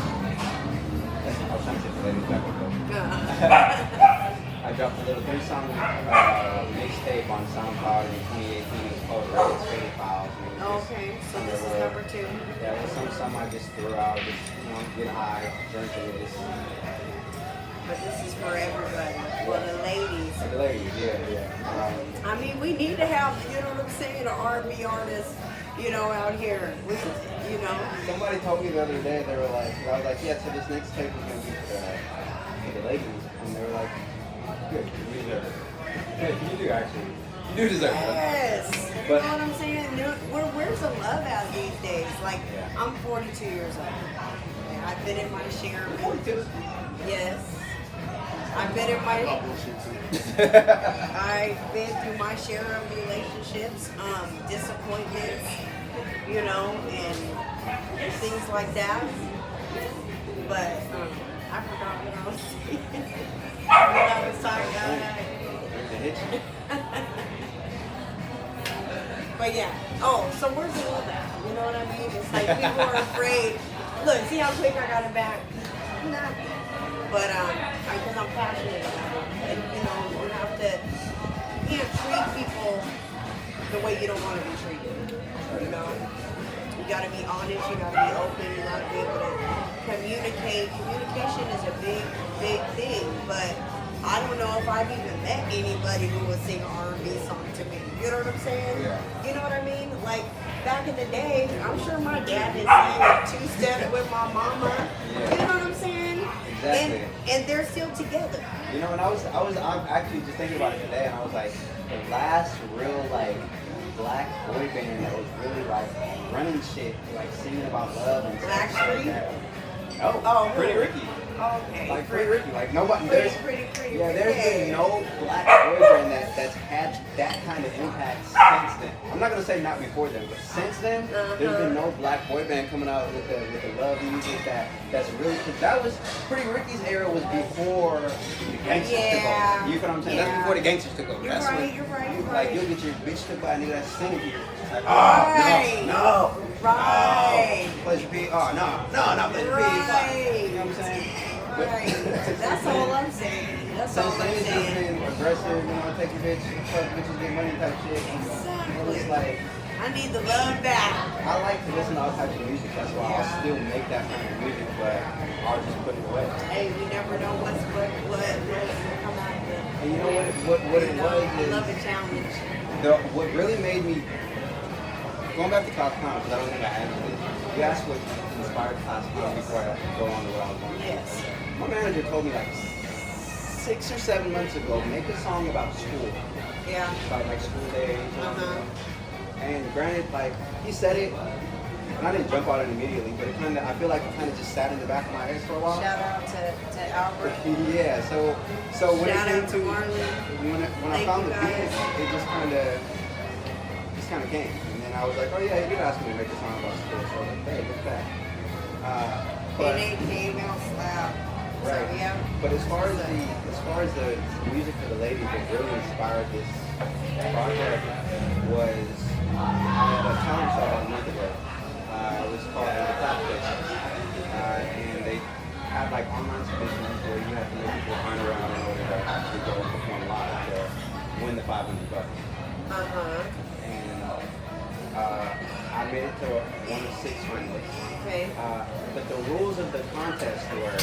Speaker 2: was trying to say the ladies back though. I dropped a little 3-song mixtape on SoundCloud in 2018. It's called Rated Faded Files.
Speaker 1: Okay, so this is number 2.
Speaker 2: Yeah, it was some I just threw out, just get high, drink a little.
Speaker 1: But this is for everybody, for the ladies.
Speaker 2: For the ladies, yeah.
Speaker 1: I mean, we need to have, you know what I'm saying, an R&B artist, out here.
Speaker 2: Somebody told me the other day, they were like, I was like, yeah, so this next tape is going to be for the ladies. And they were like, good, you deserve it. Good, you do actually. You do deserve it.
Speaker 1: Yes.
Speaker 2: But,
Speaker 1: you know what I'm saying? Where's the love at these days? Like, I'm 42 years old. And I've been in my share of
Speaker 2: 42?
Speaker 1: Yes. I've been in my I've been through my share of relationships, disappointments, and things like that. But I forgot what I was saying. What I was talking about. But yeah. Oh, so where's the love at? You know what I mean? It's like people are afraid. Look, see how quick I got it back? Nah. But because I'm passionate about it. And, you have to, you can't treat people the way you don't want to be treated. You got to be honest, you got to be open, you got to be able to communicate. Communication is a big, big thing, but I don't know if I've even met anybody who would sing an R&B song to me. You know what I'm saying?
Speaker 2: Yeah.
Speaker 1: You know what I mean? Like, back in the day, I'm sure my dad did sing a two-step with my mama.
Speaker 2: Yeah.
Speaker 1: You know what I'm saying?
Speaker 2: Exactly.
Speaker 1: And they're still together.
Speaker 2: And I'm actually just thinking about it today, and I was like, the last real black boy band that was really running shit, singing about love and
Speaker 1: Black
Speaker 2: stuff like
Speaker 1: Street?
Speaker 2: that. No,
Speaker 1: Oh,
Speaker 2: Pretty
Speaker 1: really?
Speaker 2: Ricky.
Speaker 1: Okay.
Speaker 2: Pretty Ricky. Nobody.
Speaker 1: Pretty.
Speaker 2: There's been no black boy band that's had that kind of impact since then. I'm not gonna say not before then, but since then, there's been no black boy band coming out with the love music that's really. Cause that was Pretty Ricky's era was before the gangsters took over. You know what I'm saying? That's before the gangsters took over.
Speaker 1: You're right.
Speaker 2: Like you'll get your bitch took by a nigga that's singing to you. It's like,
Speaker 1: Right.
Speaker 2: no.
Speaker 1: Right.
Speaker 2: Pleasure P. Oh, no, not Pleasure P.
Speaker 1: Right.
Speaker 2: You know what I'm saying?
Speaker 1: Right. That's all I'm saying. That's all I'm saying.
Speaker 2: Aggressive, take your bitch, fuck bitches, get money type shit.
Speaker 1: Exactly.
Speaker 2: It's like,
Speaker 1: I need the love back.
Speaker 2: I like to listen to all types of music. That's why I'll still make that kind of music, but I'll just put it away.
Speaker 1: Hey, we never know what will come out of it.
Speaker 2: And you know what it was
Speaker 1: I
Speaker 2: is
Speaker 1: love a challenge.
Speaker 2: what really made me going back to Class Clown, because I was going to ask this. You asked what inspired Class Clown before I go on to what I was going to
Speaker 1: Yes.
Speaker 2: My manager told me 6 or 7 months ago, make a song about school.
Speaker 1: Yeah.
Speaker 2: About school days. And granted, he said it, and I didn't jump on it immediately, but I feel like it kind of just sat in the back of my head for a while.
Speaker 1: Shout out to Albert.
Speaker 2: Yeah, so when
Speaker 1: Shout
Speaker 2: it came
Speaker 1: out
Speaker 2: to
Speaker 1: to Marley.
Speaker 2: when I found the beat, it just kind of came. And then I was like, oh yeah, you asked me to make a song about school, so I was like, hey, look at that. But
Speaker 1: And it came out slap.
Speaker 2: right.
Speaker 1: So, yeah.
Speaker 2: But as far as the music for the ladies that really inspired this project was I had a talent show a month ago. It was called The Clap Fest. And they had online submissions where you had to make people run around in order to actually go and perform live to win the $500. And I made it to one of 6 finalists.
Speaker 1: Okay.
Speaker 2: But the rules of the contest were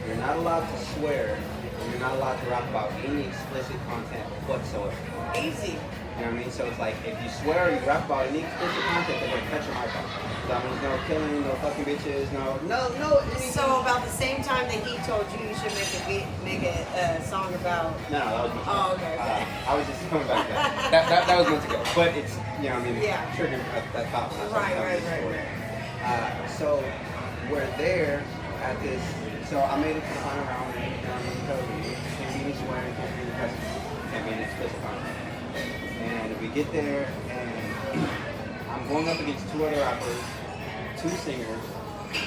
Speaker 2: you're not allowed to swear and you're not allowed to rap about any explicit content whatsoever.
Speaker 1: Easy.
Speaker 2: You know what I mean? So it's like if you swear or you rap about any explicit content, they're gonna cut your mic off. That means no killing, no fucking bitches, no.
Speaker 1: So about the same time that he told you you should make a song about.
Speaker 2: No, that was meant to go.
Speaker 1: Oh, okay.
Speaker 2: I was just coming back to that. That was meant to go. But it's,
Speaker 1: Yeah.
Speaker 2: triggered that thought.
Speaker 1: Right.
Speaker 2: So we're there at this. So I made it to the final round. And, can't be any swearing, can't be any cussing, can't be any explicit content. And we get there, and I'm going up against 2 other rappers, 2 singers.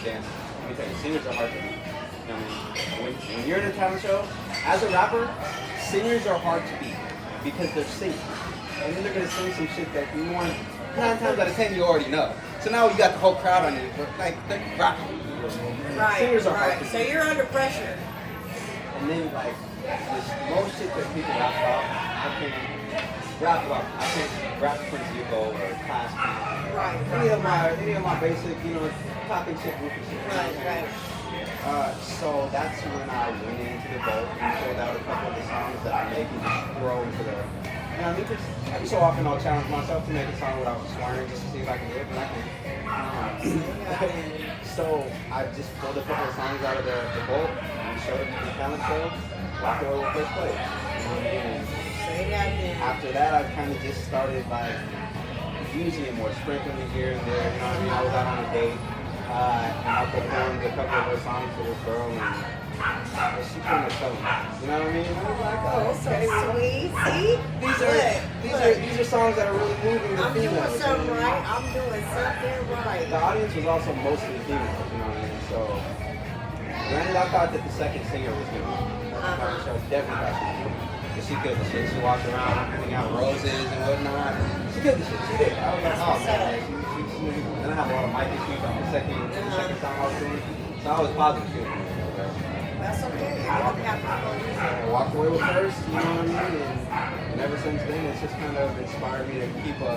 Speaker 2: Damn, let me tell you, singers are hard to beat. You know what I mean? When you're in a talent show, as a rapper, singers are hard to beat because they're singing. And then they're going to sing some shit that you want 9 times out of 10 you already know. So now you got the whole crowd on you, but like they're rapping.
Speaker 1: Right,
Speaker 2: Singers are hard
Speaker 1: right.
Speaker 2: to
Speaker 1: So
Speaker 2: beat.
Speaker 1: you're under pressure.
Speaker 2: And then like this most shit that people rap about, I can't rap Prince Hugo or Class P.
Speaker 1: Right,
Speaker 2: Any of
Speaker 1: right.
Speaker 2: my basic, talking shit, goofy shit.
Speaker 1: Right.
Speaker 2: So that's when I went into the boat and pulled out a couple of the songs that I make and just throw into the. You know what I mean? 'Cause every so often I'll challenge myself to make a song without swearing just to see if I can do it, and I can. So I just pulled a couple of songs out of the boat and showed it to the talent show. Walked away with first place. And
Speaker 1: Say that then.
Speaker 2: after that, I kind of just started like using it more, sprinkling it here and there. You know what I mean? I was out on a date. And I performed a couple of her songs for this girl, and she couldn't have told me. You know what I mean? And I was like, oh,
Speaker 1: So
Speaker 2: okay.
Speaker 1: sweet. See?
Speaker 2: These are songs that are really moving the
Speaker 1: I'm doing
Speaker 2: females.
Speaker 1: something right. I'm doing something right.
Speaker 2: The audience was also mostly females, you know what I mean? So, granted, I thought that the second singer was going to be. So I definitely thought she was going to be. But she killed the shit. She walked around handing out roses and whatnot. She killed the shit. She did. I was like, oh man. Then I have a lot of mic issues on the second song I was doing. So I was positive she was going to go.
Speaker 1: That's okay. It don't happen for a reason.
Speaker 2: I walked away with first, you know what I mean? And ever since then, it's just kind of inspired me to keep the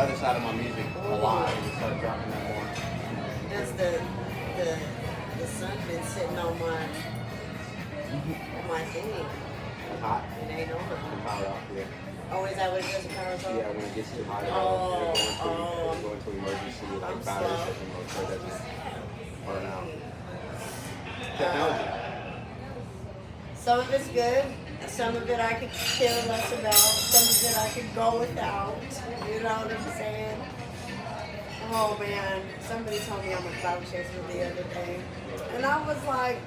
Speaker 2: other side of my music alive and start dropping that more.
Speaker 1: That's the sun been sitting on my thing.
Speaker 2: It's hot.
Speaker 1: It ain't over.
Speaker 2: The power off here.
Speaker 1: Oh, is that what it does? The power's off?
Speaker 2: Yeah, when it gets too hot,
Speaker 1: Oh,
Speaker 2: it'll go into emergency, like
Speaker 1: I'm
Speaker 2: battery
Speaker 1: slow.
Speaker 2: system mode, so it doesn't burn out. Technology.
Speaker 1: Some of it's good. Some of it I could care less about. Some of it I could go without. You know what I'm saying? Oh man, somebody told me I'm a cloud chaser the other day. And I was like,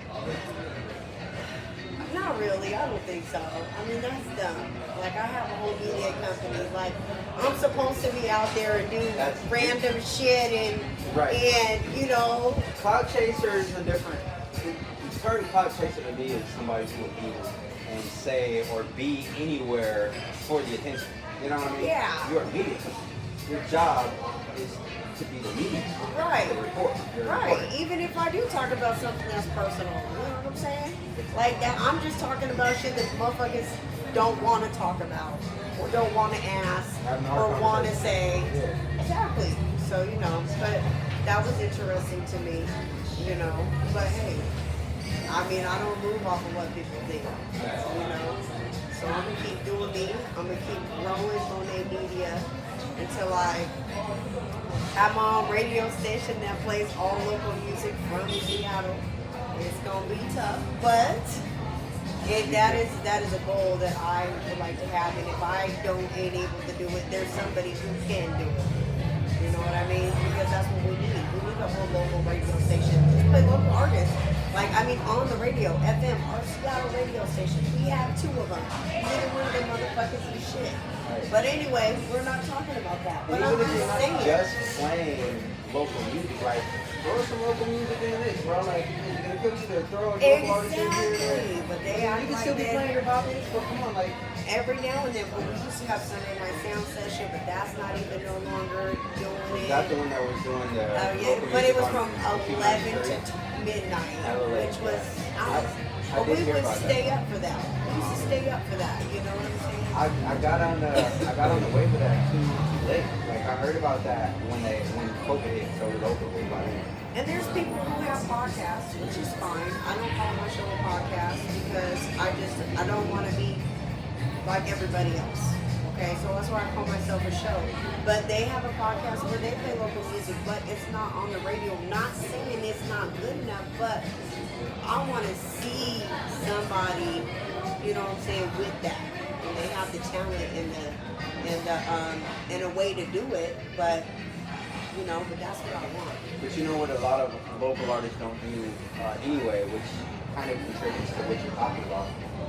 Speaker 1: not really, I don't think so. I mean, that's dumb. Like, I have a whole media company. Like, I'm supposed to be out there and do random shit and,
Speaker 2: Right.
Speaker 1: and you know.
Speaker 2: Cloud chaser is a different. The term cloud chaser to me is somebody who will be and say or be anywhere for the attention. You know what I mean?
Speaker 1: Yeah.
Speaker 2: You're a media company. Your job is to be the media.
Speaker 1: Right.
Speaker 2: The report. You're a
Speaker 1: Right.
Speaker 2: reporter.
Speaker 1: Even if I do talk about something that's personal. You know what I'm saying? Like that, I'm just talking about shit that motherfuckers don't want to talk about, or don't want to ask, or want to say. Exactly. So, you know, but that was interesting to me, you know. But hey, I mean, I don't move off of what people think, you know. So I'm gonna keep doing me. I'm gonna keep growing Monae Media until I have my own radio station that plays all local music from Seattle. It's gonna be tough, but that is a goal that I would like to have. And if I ain't able to do it, there's somebody who can do it. You know what I mean? Because that's what we need. We need a whole local radio station. Just play local artists. Like, I mean, on the radio, FM, our Seattle radio station. We have 2 of them. Neither one of them motherfuckers is shit. But anyway, we're not talking about that. But I'm
Speaker 2: Even if you're
Speaker 1: just
Speaker 2: not
Speaker 1: saying.
Speaker 2: just playing local music, like throw some local music in the mix, bro. Like you're gonna put you there, throw a local artist in here.
Speaker 1: Exactly. But they
Speaker 2: You
Speaker 1: act
Speaker 2: can
Speaker 1: like
Speaker 2: still be
Speaker 1: that.
Speaker 2: playing your pop music, but come on, like
Speaker 1: Every now and then, we used to have Sunday night sound session, but that's not even no longer doing it.
Speaker 2: that's the one that was doing the.
Speaker 1: Yeah,
Speaker 2: local
Speaker 1: but it
Speaker 2: music
Speaker 1: was
Speaker 2: on
Speaker 1: from 11 to midnight,
Speaker 2: Hella late,
Speaker 1: which was,
Speaker 2: I
Speaker 1: but
Speaker 2: did
Speaker 1: we
Speaker 2: hear
Speaker 1: would
Speaker 2: about
Speaker 1: stay
Speaker 2: that.
Speaker 1: up for that. We used to stay up for that, you know what I'm saying?
Speaker 2: I got on the wave of that too late. Like I heard about that when COVID hit, so it was over with by then.
Speaker 1: And there's people who have podcasts, which is fine. I don't call my show a podcast because I don't want to be like everybody else. Okay, so that's why I call myself a show. But they have a podcast where they play local music, but it's not on the radio. Not saying it's not good enough, but I want to see somebody, you know what I'm saying, with that. And they have the talent and a way to do it, but you know, but that's what I want.
Speaker 2: But you know what a lot of local artists don't do anyway, which kind of contributes to what you're talking about.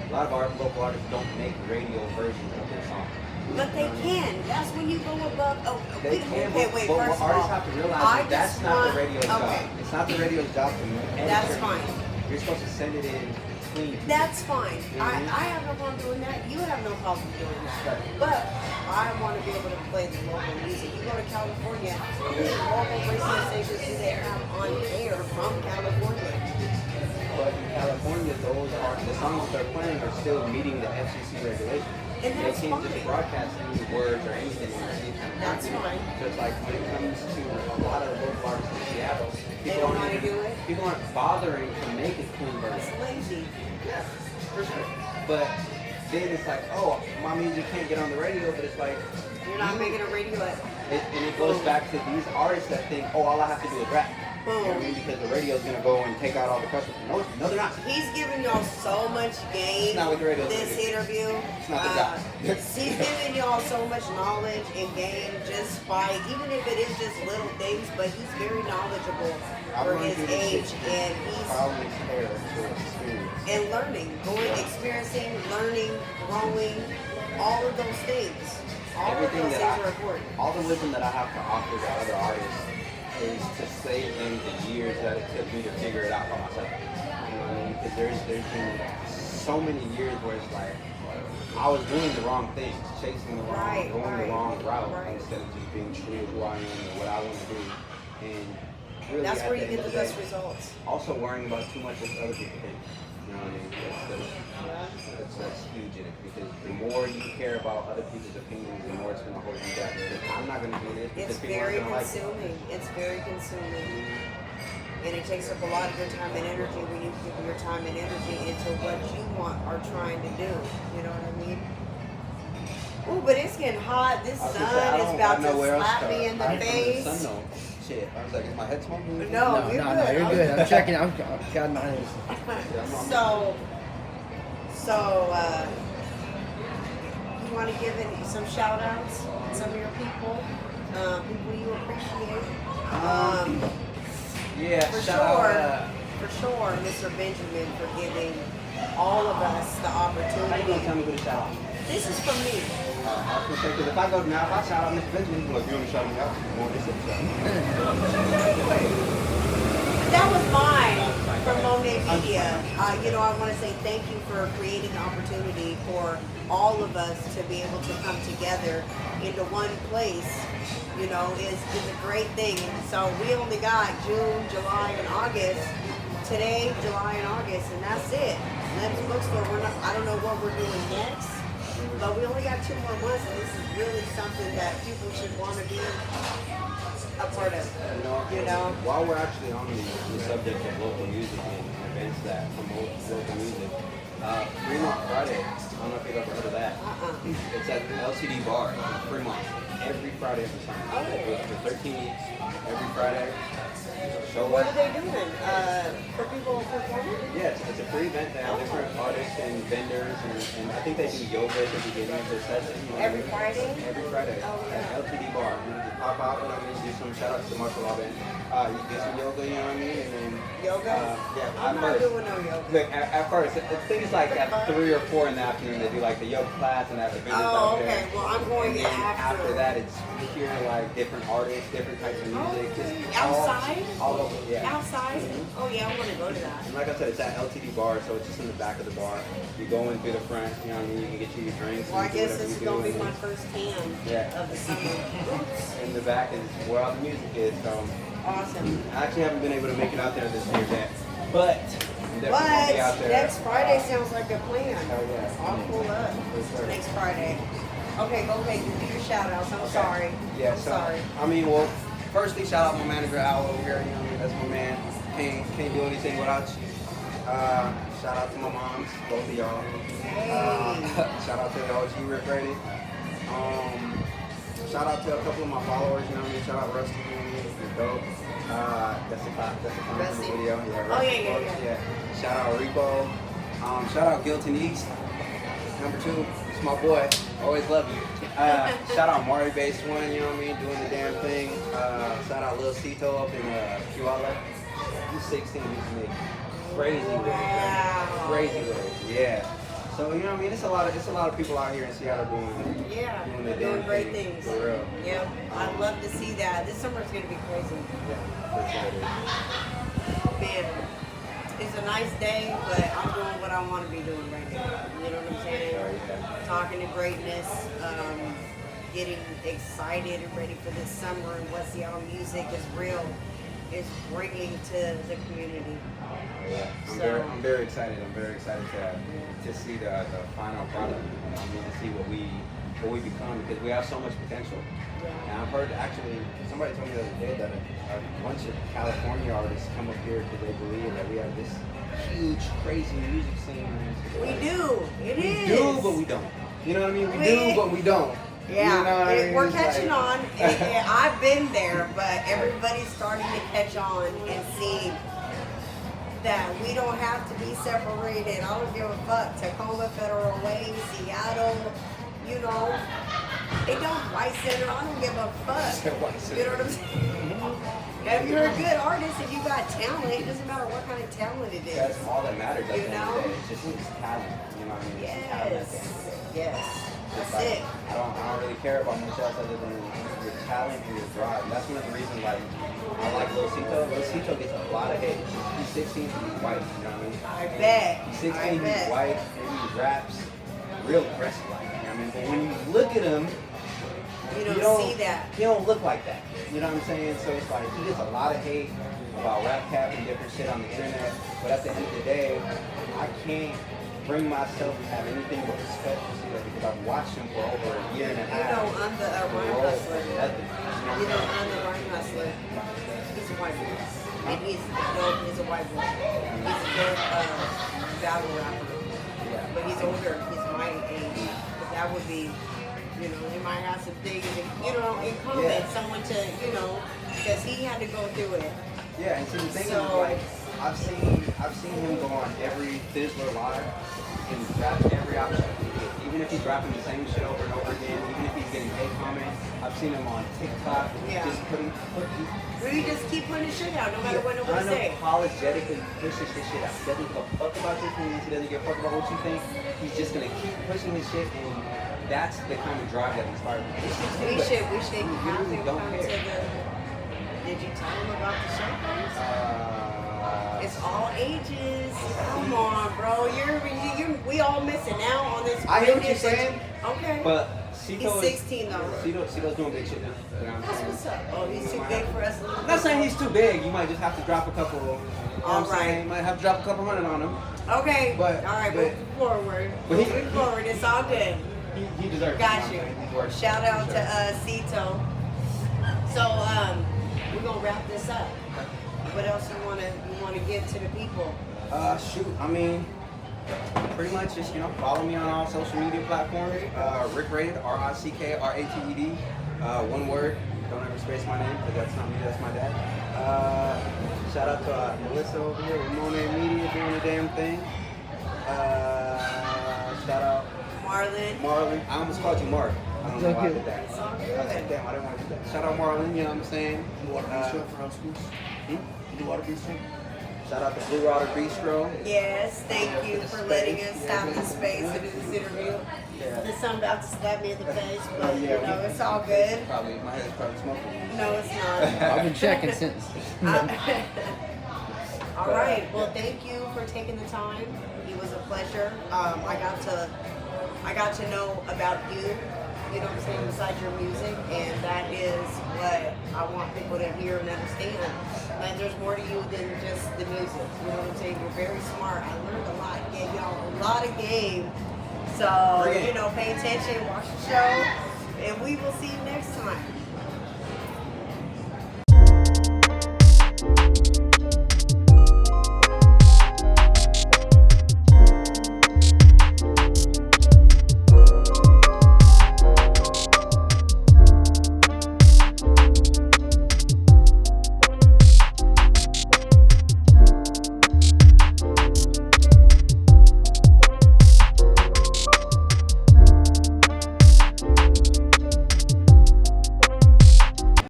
Speaker 2: A lot of our local artists don't make radio versions of their songs.
Speaker 1: But they can. That's when you go above. Oh,
Speaker 2: They can,
Speaker 1: okay,
Speaker 2: but
Speaker 1: wait.
Speaker 2: what
Speaker 1: First of
Speaker 2: artists
Speaker 1: all,
Speaker 2: have to realize
Speaker 1: I
Speaker 2: is that's
Speaker 1: just
Speaker 2: not
Speaker 1: want-
Speaker 2: the radio's
Speaker 1: okay.
Speaker 2: job. It's not the radio's job to edit
Speaker 1: That's
Speaker 2: your
Speaker 1: fine.
Speaker 2: music. You're supposed to send it in clean.
Speaker 1: That's fine.
Speaker 2: Mhm.
Speaker 1: I have no problem doing that. You have no problem doing that.
Speaker 2: Right.
Speaker 1: But I want to be able to play the local music. You go to California, how many local radio stations do they have on air from California?
Speaker 2: But in California, those are the songs that they're playing are still meeting the FCC regulations.
Speaker 1: And
Speaker 2: They
Speaker 1: that's
Speaker 2: can't just
Speaker 1: fine.
Speaker 2: broadcast any words or anything in any kind of
Speaker 1: That's
Speaker 2: marketing.
Speaker 1: fine.
Speaker 2: So it's like when it comes to a lot of the local artists in Seattle,
Speaker 1: They don't want to do it.
Speaker 2: people aren't bothering to make a clean
Speaker 1: It's
Speaker 2: version.
Speaker 1: lazy.
Speaker 2: Yeah, for sure. But then it's like, oh, my music can't get on the radio, but it's like,
Speaker 1: You're not making a radio at
Speaker 2: and it goes back to these artists that think, oh, all I have to do is rap. You know what I mean? Because the radio's gonna go and take out all the customers. No, they're not.
Speaker 1: He's giving y'all so much game.
Speaker 2: It's not what the radio
Speaker 1: this
Speaker 2: is.
Speaker 1: interview.
Speaker 2: It's not the job.
Speaker 1: He's giving y'all so much knowledge and game just by, even if it is just little things, but he's very knowledgeable for his age, and he's
Speaker 2: Always care to experience.
Speaker 1: and learning, experiencing, learning, growing, all of those things. All
Speaker 2: Everything
Speaker 1: of those
Speaker 2: that
Speaker 1: things are important.
Speaker 2: all the wisdom that I have to offer to other artists is to save them the years that it took me to figure it out by myself. You know what I mean? Because there's been so many years where it's like I was doing the wrong things, chasing the wrong, going the wrong route instead of just being true to who I am and what I want to do. And really,
Speaker 1: That's
Speaker 2: at
Speaker 1: where
Speaker 2: the
Speaker 1: you
Speaker 2: end
Speaker 1: get
Speaker 2: of
Speaker 1: the best
Speaker 2: day,
Speaker 1: results.
Speaker 2: Also worrying about too much of other people think. You know what I mean? That's huge in it because the more you care about other people's opinions, the more it's going to hold you back. Because I'm not going to do this because
Speaker 1: It's
Speaker 2: people
Speaker 1: very
Speaker 2: aren't going to like it.
Speaker 1: consuming. It's very consuming. And it takes up a lot of your time and energy when you put your time and energy into what you want or trying to do. You know what I mean? Ooh, but it's getting hot. This
Speaker 2: I was
Speaker 1: sun
Speaker 2: gonna say, I
Speaker 1: is
Speaker 2: don't
Speaker 1: about
Speaker 2: got nowhere
Speaker 1: to
Speaker 2: else
Speaker 1: slap
Speaker 2: to
Speaker 1: me in the
Speaker 2: hide from
Speaker 1: face.
Speaker 2: sun, though. Shit, I was like, is my head smoking?
Speaker 1: No,
Speaker 3: No,
Speaker 1: you're
Speaker 3: no,
Speaker 1: good.
Speaker 3: you're good. I'm checking. I'm God, mine is.
Speaker 1: So, you want to give it some shout outs? Some of your people, people you appreciate?
Speaker 2: Yeah,
Speaker 1: For
Speaker 2: shout
Speaker 1: sure,
Speaker 2: out.
Speaker 1: for sure, Mr. Benjamin for giving all of us the
Speaker 2: How you gonna tell
Speaker 1: opportunity.
Speaker 2: me who to shout out?
Speaker 1: This is from me.
Speaker 2: I was gonna say, because if I go now, if I shout out Mr. Benjamin, he's like, you want to shout me out? You want this to shout me out?
Speaker 1: That was mine from Monae Media. I want to say thank you for creating the opportunity for all of us to be able to come together into one place. You know, is a great thing. So we only got June, July, and August. Today, July and August, and that's it. Next bookstore, I don't know what we're doing next, but we only got 2 more months, and this is really something that people should want to be a part of. You know?
Speaker 2: While we're actually on the subject of local music and events that promote local music, Fremont Friday, I don't know if you've ever heard of that. It's at the LCD Bar in Fremont every Friday of the summer.
Speaker 1: Oh.
Speaker 2: It goes for 13 weeks, every Friday. Show
Speaker 1: What
Speaker 2: up.
Speaker 1: are they doing? For people performing?
Speaker 2: Yeah, it's a free event. They have different artists and vendors, and I think they do yoga at the beginning of the session. You know what I
Speaker 1: Every
Speaker 2: mean?
Speaker 1: Friday?
Speaker 2: Every Friday.
Speaker 1: Oh, yeah.
Speaker 2: At LTD Bar. You just pop out, you know what I mean? Do some shout outs to the martial law band. You do some yoga, you know what I mean? And then
Speaker 1: Yoga?
Speaker 2: yeah,
Speaker 1: I'm not doing no yoga.
Speaker 2: Look, at first, I think it's like at 3 or 4 in the afternoon. They do like the yoga class and they have the vendors
Speaker 1: Oh,
Speaker 2: out there.
Speaker 1: okay. Well, I'm going
Speaker 2: And then
Speaker 1: after.
Speaker 2: after that, it's pure like different artists, different types of music.
Speaker 1: Okay.
Speaker 2: Just
Speaker 1: Outside?
Speaker 2: All over, yeah.
Speaker 1: Outside? Oh, yeah, I want to go to that.
Speaker 2: And like I said, it's at LTD Bar, so it's just in the back of the bar. You go in through the front, you know what I mean? You can get you your drinks.
Speaker 1: Well, I
Speaker 2: and do
Speaker 1: guess
Speaker 2: whatever
Speaker 1: this is
Speaker 2: you
Speaker 1: going to
Speaker 2: do,
Speaker 1: be
Speaker 2: and
Speaker 1: my first tan
Speaker 2: Yeah.
Speaker 1: of the summer. Oops.
Speaker 2: in the back is where all the music is. So
Speaker 1: Awesome.
Speaker 2: I actually haven't been able to make it out there this year yet, but I'm definitely gonna be out
Speaker 1: But
Speaker 2: there.
Speaker 1: next Friday sounds like a plan.
Speaker 2: Oh, yeah.
Speaker 1: I'll pull up
Speaker 2: For sure.
Speaker 1: next Friday. Okay, go ahead. You do your shout outs. I'm
Speaker 2: Okay.
Speaker 1: sorry.
Speaker 2: Yeah,
Speaker 1: I'm
Speaker 2: so,
Speaker 1: sorry.
Speaker 2: I mean, well, firstly, shout out my manager Al over here. You know what I mean? That's my man. Can't do anything without you. Shout out to my moms, both of y'all. Shout out to the OG RickRated. Shout out to a couple of my followers. You know what I mean? Shout out Rusty. You know what I mean? You're dope. That's a comment from
Speaker 1: Rusty.
Speaker 2: the video. Yeah,
Speaker 1: Oh,
Speaker 2: Rusty,
Speaker 1: yeah.
Speaker 2: yeah. Shout out Rico. Shout out Gilton East. Number 2, it's my boy. Always love you. Shout out Mari Base One, you know what I mean, doing the damn thing. Shout out Lil Cito up in Puyallup. He's 16, he's make crazy waves.
Speaker 1: Wow.
Speaker 2: Crazy waves, yeah. So you know what I mean? It's a lot of people out here in Seattle doing
Speaker 1: Yeah,
Speaker 2: their
Speaker 1: they're doing
Speaker 2: damn
Speaker 1: great
Speaker 2: thing,
Speaker 1: things.
Speaker 2: for real.
Speaker 1: Yep, I'd love to see that. This summer's gonna be crazy.
Speaker 2: Yeah, for sure it is.
Speaker 1: Man, it's a nice day, but I'm doing what I want to be doing right now. You know what I'm saying?
Speaker 2: Sure, yeah.
Speaker 1: Talking to greatness, getting excited and ready for this summer and what Seattle music is real is bringing to the community.
Speaker 2: Yeah,
Speaker 1: So-
Speaker 2: I'm very excited. I'm very excited to see the final product. You know, I mean, to see what we become because we have so much potential.
Speaker 1: Yeah.
Speaker 2: And I've heard actually somebody told me the other day that a bunch of California artists come up here because they believe that we have this huge, crazy music scene.
Speaker 1: We do. It
Speaker 2: We
Speaker 1: is.
Speaker 2: do, but we don't. You know what I mean? We
Speaker 1: We-
Speaker 2: do, but we don't.
Speaker 1: Yeah,
Speaker 2: You know what I mean?
Speaker 1: we're
Speaker 2: It's
Speaker 1: catching
Speaker 2: like-
Speaker 1: on. And I've been there, but everybody's starting to catch on and see that we don't have to be separated. I don't give a fuck. Tacoma, Federal Way, Seattle, you know. It don't White Center. I don't give a fuck.
Speaker 2: White Center.
Speaker 1: You know what I'm saying? If you're a good artist and you got talent, it doesn't matter what kind of talent it is.
Speaker 2: That's all that matters at
Speaker 1: You
Speaker 2: the end of
Speaker 1: know?
Speaker 2: the day. It's just talent. You know what I mean? It's just talent at the end of the day.
Speaker 1: Yes.
Speaker 2: It's
Speaker 1: That's
Speaker 2: like,
Speaker 1: it.
Speaker 2: I don't really care about much else other than your talent and your drive. And that's one of the reasons like I like Lil Cito. Lil Cito gets a lot of hate. He's 16, he's white, you know what I mean?
Speaker 1: I bet.
Speaker 2: He's 16,
Speaker 1: I
Speaker 2: he's
Speaker 1: bet.
Speaker 2: white, and he raps real aggressive like, you know what I mean? But when you look at him,
Speaker 1: You
Speaker 2: you
Speaker 1: don't see that.
Speaker 2: He don't look like that. You know what I'm saying? So it's like he gets a lot of hate about rap cap and different shit on the internet. But at the end of the day, I can't bring myself to have anything but respect for Cito because I've watched him for over a year and a
Speaker 1: You
Speaker 2: half.
Speaker 1: know, I'm the rhyme
Speaker 2: roll
Speaker 1: hustler.
Speaker 2: for nothing.
Speaker 1: You know, I'm the rhyme hustler. He's a white boy. And he's dope. He's a white boy. He's a good battle rapper.
Speaker 2: Yeah.
Speaker 1: But he's older. He's my age. But that would be, you know, they might have some things, you know, in common.
Speaker 2: Yeah.
Speaker 1: Someone to, you know, because he had to go through it.
Speaker 2: Yeah, and see the thing is
Speaker 1: So-
Speaker 2: like I've seen him go on every Fizzler live and rap every option. Even if he's rapping the same shit over and over again, even if he's getting hate comments, I've seen him on TikTok
Speaker 1: Yeah.
Speaker 2: just putting
Speaker 1: We just keep putting his shit out, no matter what nobody say.
Speaker 2: unapologetically pushes his shit out. He doesn't give a fuck about your opinions. He doesn't give a fuck about what you think. He's just gonna keep pushing his shit, and that's the kind of drive that inspires me. He's 16,
Speaker 1: We
Speaker 2: but
Speaker 1: should
Speaker 2: he
Speaker 1: have
Speaker 2: really
Speaker 1: him
Speaker 2: don't
Speaker 1: come to
Speaker 2: care.
Speaker 1: the. Did you tell him about the show first? It's all ages. Come on, bro. We all missing out on this.
Speaker 2: I hear what you're
Speaker 1: greatness.
Speaker 2: saying,
Speaker 1: Okay.
Speaker 2: but Cito
Speaker 1: He's 16 though.
Speaker 2: Cito's doing big shit now. You know what I'm
Speaker 1: That's
Speaker 2: saying?
Speaker 1: what's up. Oh, he's too big for us.
Speaker 2: I'm not saying he's too big. You might just have to drop a couple. You know what I'm
Speaker 1: Alright.
Speaker 2: saying? You might have to drop a couple hundred on him.
Speaker 1: Okay.
Speaker 2: But-
Speaker 1: all right.
Speaker 2: but-
Speaker 1: Moving forward.
Speaker 2: but he-
Speaker 1: Moving forward. It's all good.
Speaker 2: He deserves it.
Speaker 1: Got you.
Speaker 2: He's worth it.
Speaker 1: Shout out
Speaker 2: For
Speaker 1: to
Speaker 2: sure.
Speaker 1: Cito. So we're gonna wrap this up. What else you wanna give to the people?
Speaker 2: Shoot, I mean, pretty much just, follow me on all social media platforms. RickRated, RickRated. One word. Don't ever space my name because that's not me, that's my dad. Shout out to Melissa over here with Monae Media doing the damn thing. Shout out
Speaker 1: Marlon.
Speaker 2: Marlon. I almost called you Mark. I don't know why I did that.
Speaker 1: It's all
Speaker 2: I was
Speaker 1: good.
Speaker 2: like, damn, I didn't want to do that. Shout out Marlon, you know what I'm saying?
Speaker 4: Blue Water Bistro for house schools. Blue Water Bistro.
Speaker 2: Shout out to Blue Water Bistro.
Speaker 1: Yes, thank you for letting us have the space to do this interview.
Speaker 2: Yeah.
Speaker 1: The sun about to slap me in the face,
Speaker 2: Oh,
Speaker 1: but
Speaker 2: yeah,
Speaker 1: you know, it's all good.
Speaker 2: Probably, my head's probably smoking.
Speaker 1: No, it's not.
Speaker 3: I've been checking since.
Speaker 1: All right. Well, thank you for taking the time. It was a pleasure. I got to know about you. You know what I'm saying? Besides your music, and that is what I want people to hear and understand. That there's more to you than just the music. You know what I'm saying? You're very smart. I learned a lot. Gave y'all a lot of game. So
Speaker 2: Brilliant.
Speaker 1: pay attention, watch the show, and we will see you next time.